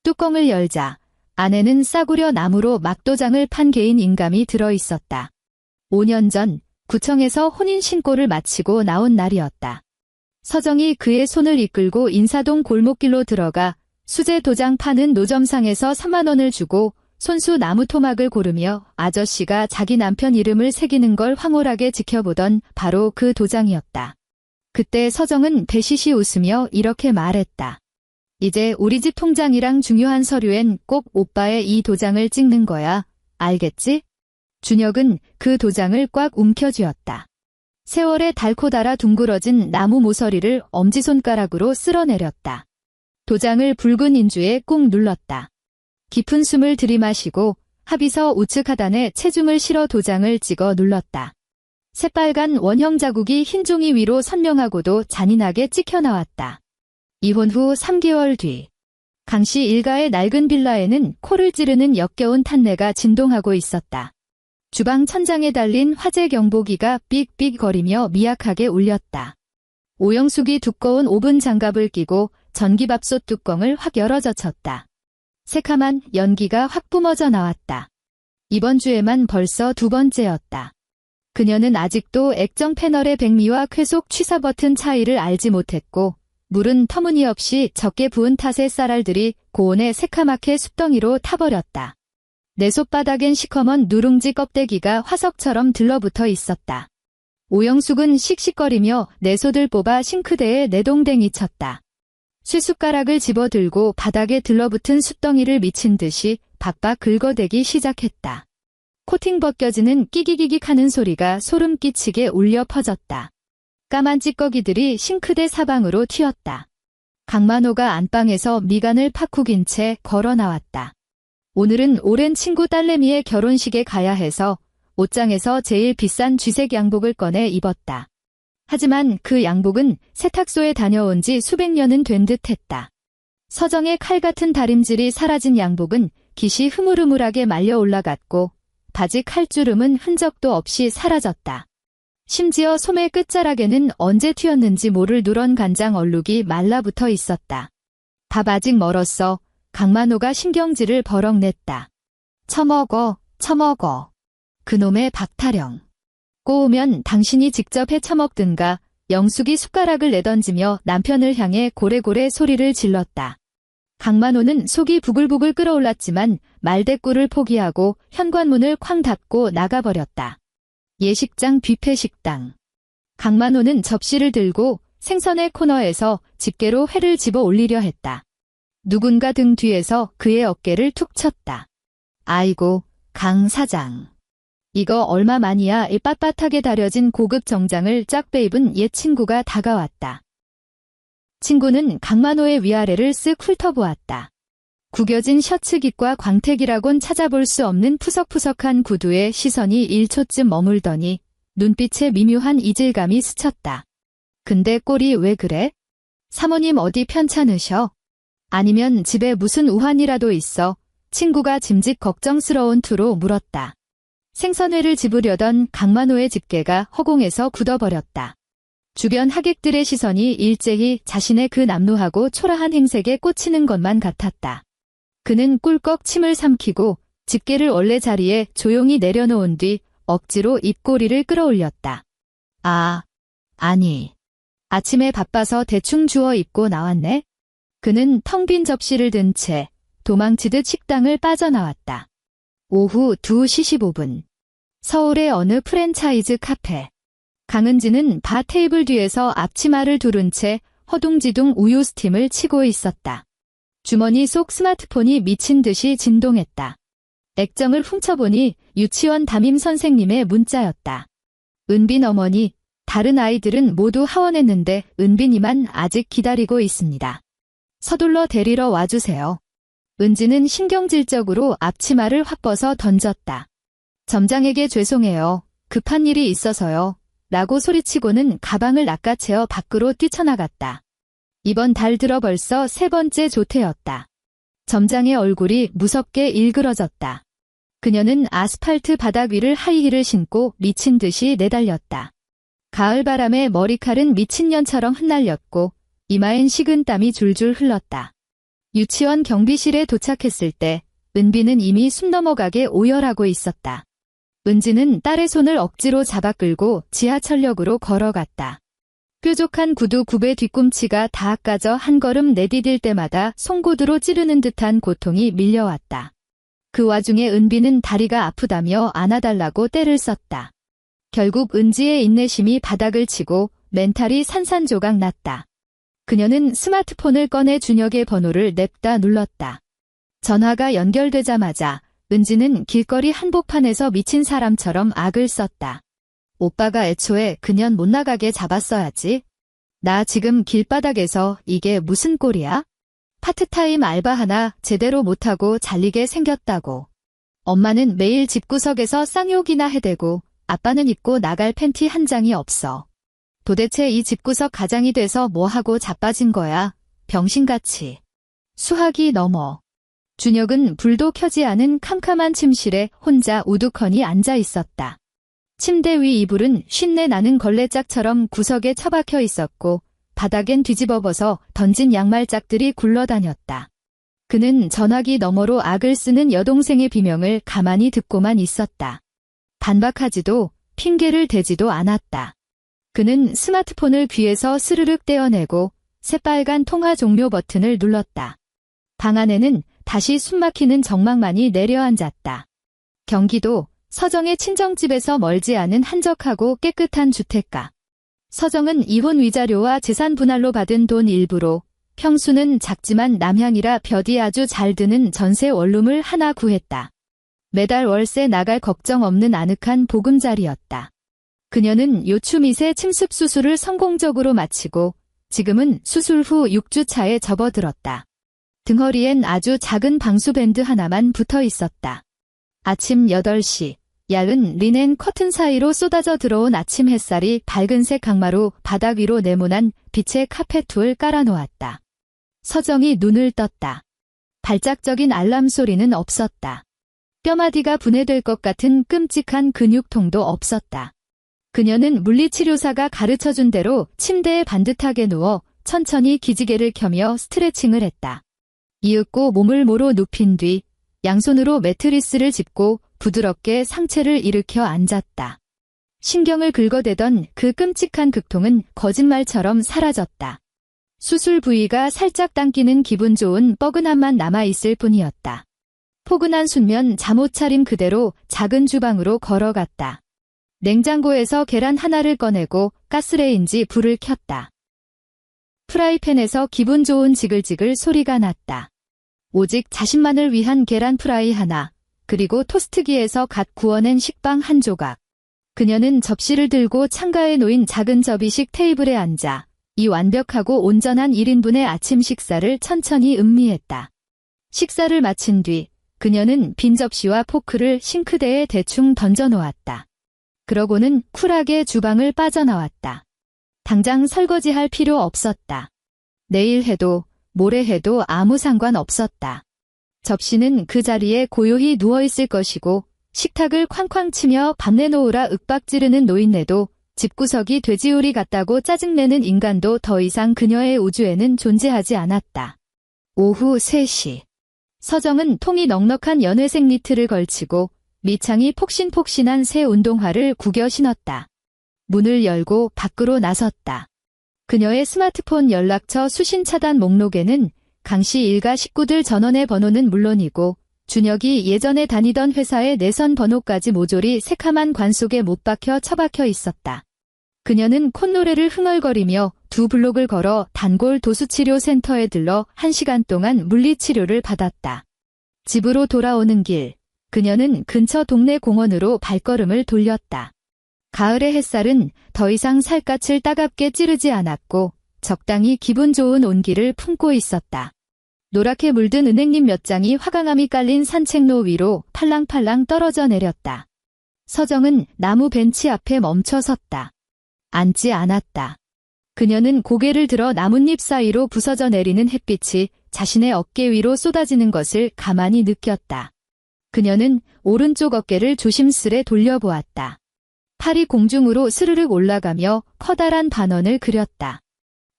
뚜껑을 열자 안에는 싸구려 나무로 막도장을 판 개인 인감이 들어있었다. 5년 전 구청에서 혼인신고를 마치고 나온 날이었다. 서정이 그의 손을 이끌고 인사동 골목길로 들어가 수제 도장 파는 노점상에서 3만 원을 주고 손수 나무 토막을 고르며 아저씨가 자기 남편 이름을 새기는 걸 황홀하게 지켜보던 바로 그 도장이었다. 그때 서정은 배시시 웃으며 이렇게 말했다. 이제 우리 집 통장이랑 중요한 서류엔 꼭 오빠의 이 도장을 찍는 거야. 알겠지? 준혁은 그 도장을 꽉 움켜쥐었다. 세월에 닳고 닳아 둥그러진 나무 모서리를 엄지손가락으로 쓸어내렸다. 도장을 붉은 인주에 꾹 눌렀다. 깊은 숨을 들이마시고 합의서 우측 하단에 체중을 실어 도장을 찍어 눌렀다. 새빨간 원형 자국이 흰 종이 위로 선명하고도 잔인하게 찍혀 나왔다. 이혼 후 3개월 뒤 강씨 일가의 낡은 빌라에는 코를 찌르는 역겨운 탄내가 진동하고 있었다. 주방 천장에 달린 화재 경보기가 삑삑거리며 미약하게 울렸다. 오영숙이 두꺼운 오븐 장갑을 끼고 전기밥솥 뚜껑을 확 열어 젖혔다. 새카만 연기가 확 뿜어져 나왔다. 이번 주에만 벌써 2번째였다. 그녀는 아직도 액정 패널의 백미와 쾌속 취사 버튼 차이를 알지 못했고 물은 터무니없이 적게 부은 탓에 쌀알들이 고온에 새카맣게 숯덩이로 타버렸다. 내 손바닥엔 시커먼 누룽지 껍데기가 화석처럼 들러붙어 있었다. 오영숙은 씩씩거리며 내 손을 뽑아 싱크대에 내동댕이 쳤다. 쇠숟가락을 집어들고 바닥에 들러붙은 숯덩이를 미친 듯이 박박 긁어대기 시작했다. 코팅 벗겨지는 끼기기기 하는 소리가 소름 끼치게 울려 퍼졌다. 까만 찌꺼기들이 싱크대 사방으로 튀었다. 강만호가 안방에서 미간을 팍 구긴 채 걸어 나왔다. 오늘은 오랜 친구 딸내미의 결혼식에 가야 해서 옷장에서 제일 비싼 쥐색 양복을 꺼내 입었다. 하지만 그 양복은 세탁소에 다녀온 지 수백 년은 된 듯했다. 서정의 칼 같은 다림질이 사라진 양복은 깃이 흐물흐물하게 말려 올라갔고 바지 칼주름은 흔적도 없이 사라졌다. 심지어 소매 끝자락에는 언제 튀었는지 모를 누런 간장 얼룩이 말라붙어 있었다. 밥 아직 멀었어. 강만호가 신경질을 버럭 냈다. 처먹어, 처먹어. 그놈의 박타령. 꼬우면 당신이 직접 해 처먹든가. 영숙이 숟가락을 내던지며 남편을 향해 고래고래 소리를 질렀다. 강만호는 속이 부글부글 끓어올랐지만 말대꾸를 포기하고 현관문을 쾅 닫고 나가버렸다. 예식장 뷔페 식당. 강만호는 접시를 들고 생선의 코너에서 집게로 회를 집어 올리려 했다. 누군가 등 뒤에서 그의 어깨를 툭 쳤다. 아이고, 강 사장. 이거 얼마만이야. 이 빳빳하게 다려진 고급 정장을 쫙 빼입은 옛 친구가 다가왔다. 친구는 강만호의 위아래를 쓱 훑어보았다. 구겨진 셔츠깃과 광택이라곤 찾아볼 수 없는 푸석푸석한 구두에 시선이 1초쯤 머물더니 눈빛에 미묘한 이질감이 스쳤다. 근데 꼴이 왜 그래? 사모님 어디 편찮으셔? 아니면 집에 무슨 우환이라도 있어? 친구가 짐짓 걱정스러운 투로 물었다. 생선회를 집으려던 강만호의 집게가 허공에서 굳어버렸다. 주변 하객들의 시선이 일제히 자신의 그 남루하고 초라한 행색에 꽂히는 것만 같았다. 그는 꿀꺽 침을 삼키고 집게를 원래 자리에 조용히 내려놓은 뒤 억지로 입꼬리를 끌어올렸다. 아니. 아침에 바빠서 대충 주워 입고 나왔네? 그는 텅 빈 접시를 든 채 도망치듯 식당을 빠져나왔다. 오후 2시 15분. 서울의 어느 프랜차이즈 카페. 강은지는 바 테이블 뒤에서 앞치마를 두른 채 허둥지둥 우유 스팀을 치고 있었다. 주머니 속 스마트폰이 미친 듯이 진동했다. 액정을 훔쳐보니 유치원 담임 선생님의 문자였다. 은빈 어머니, 다른 아이들은 모두 하원했는데 은빈이만 아직 기다리고 있습니다. 서둘러 데리러 와주세요. 은지는 신경질적으로 앞치마를 확 벗어 던졌다. 점장에게 죄송해요. 급한 일이 있어서요. 라고 소리치고는 가방을 낚아채어 밖으로 뛰쳐나갔다. 이번 달 들어 벌써 3번째 조퇴였다. 점장의 얼굴이 무섭게 일그러졌다. 그녀는 아스팔트 바닥 위를 하이힐을 신고 미친 듯이 내달렸다. 가을바람에 머리칼은 미친년처럼 흩날렸고 이마엔 식은 땀이 줄줄 흘렀다. 유치원 경비실에 도착했을 때 은비는 이미 숨 넘어가게 오열하고 있었다. 은지는 딸의 손을 억지로 잡아 끌고 지하철역으로 걸어갔다. 뾰족한 구두 굽의 뒤꿈치가 다 까져 한 걸음 내디딜 때마다 송곳으로 찌르는 듯한 고통이 밀려왔다. 그 와중에 은비는 다리가 아프다며 안아달라고 떼를 썼다. 결국 은지의 인내심이 바닥을 치고 멘탈이 산산조각 났다. 그녀는 스마트폰을 꺼내 준혁의 번호를 냅다 눌렀다. 전화가 연결되자마자 은지는 길거리 한복판에서 미친 사람처럼 악을 썼다. 오빠가 애초에 그년 못 나가게 잡았어야지. 나 지금 길바닥에서 이게 무슨 꼴이야? 파트타임 알바 하나 제대로 못하고 잘리게 생겼다고. 엄마는 매일 집구석에서 쌍욕이나 해대고 아빠는 입고 나갈 팬티 한 장이 없어. 도대체 이 집구석 가장이 돼서 뭐하고 자빠진 거야? 병신같이. 수학이 넘어. 준혁은 불도 켜지 않은 캄캄한 침실에 혼자 우두커니 앉아 있었다. 침대 위 이불은 쉰내 나는 걸레짝처럼 구석에 처박혀 있었고 바닥엔 뒤집어 벗어 던진 양말짝들이 굴러다녔다. 그는 전화기 너머로 악을 쓰는 여동생의 비명을 가만히 듣고만 있었다. 반박하지도 핑계를 대지도 않았다. 그는 스마트폰을 귀에서 스르륵 떼어내고 새빨간 통화 종료 버튼을 눌렀다. 방 안에는 다시 숨막히는 정막만이 내려앉았다. 경기도 서정의 친정집에서 멀지 않은 한적하고 깨끗한 주택가. 서정은 이혼 위자료와 재산 분할로 받은 돈 일부로 평수는 작지만 남향이라 볕이 아주 잘 드는 전세 원룸을 하나 구했다. 매달 월세 나갈 걱정 없는 아늑한 보금자리였다. 그녀는 요추 미세 침습 수술을 성공적으로 마치고 지금은 수술 후 6주 차에 접어들었다. 등허리엔 아주 작은 방수밴드 하나만 붙어 있었다. 아침 8시, 얇은 리넨 커튼 사이로 쏟아져 들어온 아침 햇살이 밝은색 강마루 바닥 위로 네모난 빛의 카페트를 깔아놓았다. 서정이 눈을 떴다. 발작적인 알람 소리는 없었다. 뼈마디가 분해될 것 같은 끔찍한 근육통도 없었다. 그녀는 물리치료사가 가르쳐준 대로 침대에 반듯하게 누워 천천히 기지개를 켜며 스트레칭을 했다. 이윽고 몸을 모로 눕힌 뒤 양손으로 매트리스를 짚고 부드럽게 상체를 일으켜 앉았다. 신경을 긁어대던 그 끔찍한 극통은 거짓말처럼 사라졌다. 수술 부위가 살짝 당기는 기분 좋은 뻐근함만 남아있을 뿐이었다. 포근한 순면 잠옷차림 그대로 작은 주방으로 걸어갔다. 냉장고에서 계란 하나를 꺼내고 가스레인지 불을 켰다. 프라이팬에서 기분 좋은 지글지글 소리가 났다. 오직 자신만을 위한 계란 프라이 하나, 그리고 토스트기에서 갓 구워낸 식빵 한 조각. 그녀는 접시를 들고 창가에 놓인 작은 접이식 테이블에 앉아 이 완벽하고 온전한 1인분의 아침 식사를 천천히 음미했다. 식사를 마친 뒤 그녀는 빈 접시와 포크를 싱크대에 대충 던져놓았다. 그러고는 쿨하게 주방을 빠져나왔다. 당장 설거지할 필요 없었다. 내일 해도 모레 해도 아무 상관없었다. 접시는 그 자리에 고요히 누워있을 것이고 식탁을 쾅쾅 치며 밤내놓으라 윽박 지르는 노인네도 집구석이 돼지우리 같다고 짜증내는 인간도 더 이상 그녀의 우주에는 존재하지 않았다. 오후 3시. 서정은 통이 넉넉한 연회색 니트를 걸치고 밑창이 폭신폭신한 새 운동화를 구겨 신었다. 문을 열고 밖으로 나섰다. 그녀의 스마트폰 연락처 수신 차단 목록에는 강씨 일가 식구들 전원의 번호는 물론이고 준혁이 예전에 다니던 회사의 내선 번호까지 모조리 새카만 관 속에 못 박혀 처박혀 있었다. 그녀는 콧노래를 흥얼거리며 2블록을 걸어 단골 도수치료센터에 들러 1시간 동안 물리치료를 받았다. 집으로 돌아오는 길, 그녀는 근처 동네 공원으로 발걸음을 돌렸다. 가을의 햇살은 더 이상 살갗을 따갑게 찌르지 않았고 적당히 기분 좋은 온기를 품고 있었다. 노랗게 물든 은행잎 몇 장이 화강암이 깔린 산책로 위로 팔랑팔랑 떨어져 내렸다. 서정은 나무 벤치 앞에 멈춰 섰다. 앉지 않았다. 그녀는 고개를 들어 나뭇잎 사이로 부서져 내리는 햇빛이 자신의 어깨 위로 쏟아지는 것을 가만히 느꼈다. 그녀는 오른쪽 어깨를 조심스레 돌려보았다. 팔이 공중으로 스르륵 올라가며 커다란 반원을 그렸다.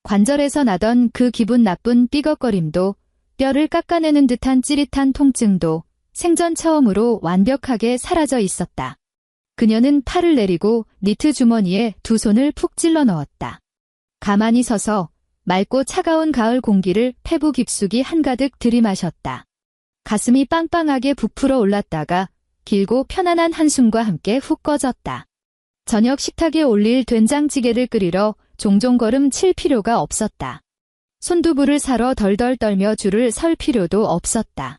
관절에서 나던 그 기분 나쁜 삐걱거림도 뼈를 깎아내는 듯한 찌릿한 통증도 생전 처음으로 완벽하게 사라져 있었다. 그녀는 팔을 내리고 니트 주머니에 2 손을 푹 찔러 넣었다. 가만히 서서 맑고 차가운 가을 공기를 폐부 깊숙이 한가득 들이마셨다. 가슴이 빵빵하게 부풀어 올랐다가 길고 편안한 한숨과 함께 훅 꺼졌다. 저녁 식탁에 올릴 된장찌개를 끓이러 종종 걸음 칠 필요가 없었다. 손두부를 사러 덜덜 떨며 줄을 설 필요도 없었다.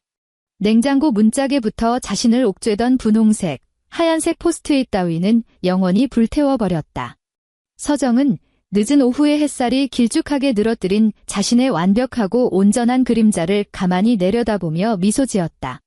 냉장고 문짝에 붙어 자신을 옥죄던 분홍색, 하얀색 포스트잇 따위는 영원히 불태워버렸다. 서정은 늦은 오후의 햇살이 길쭉하게 늘어뜨린 자신의 완벽하고 온전한 그림자를 가만히 내려다보며 미소 지었다.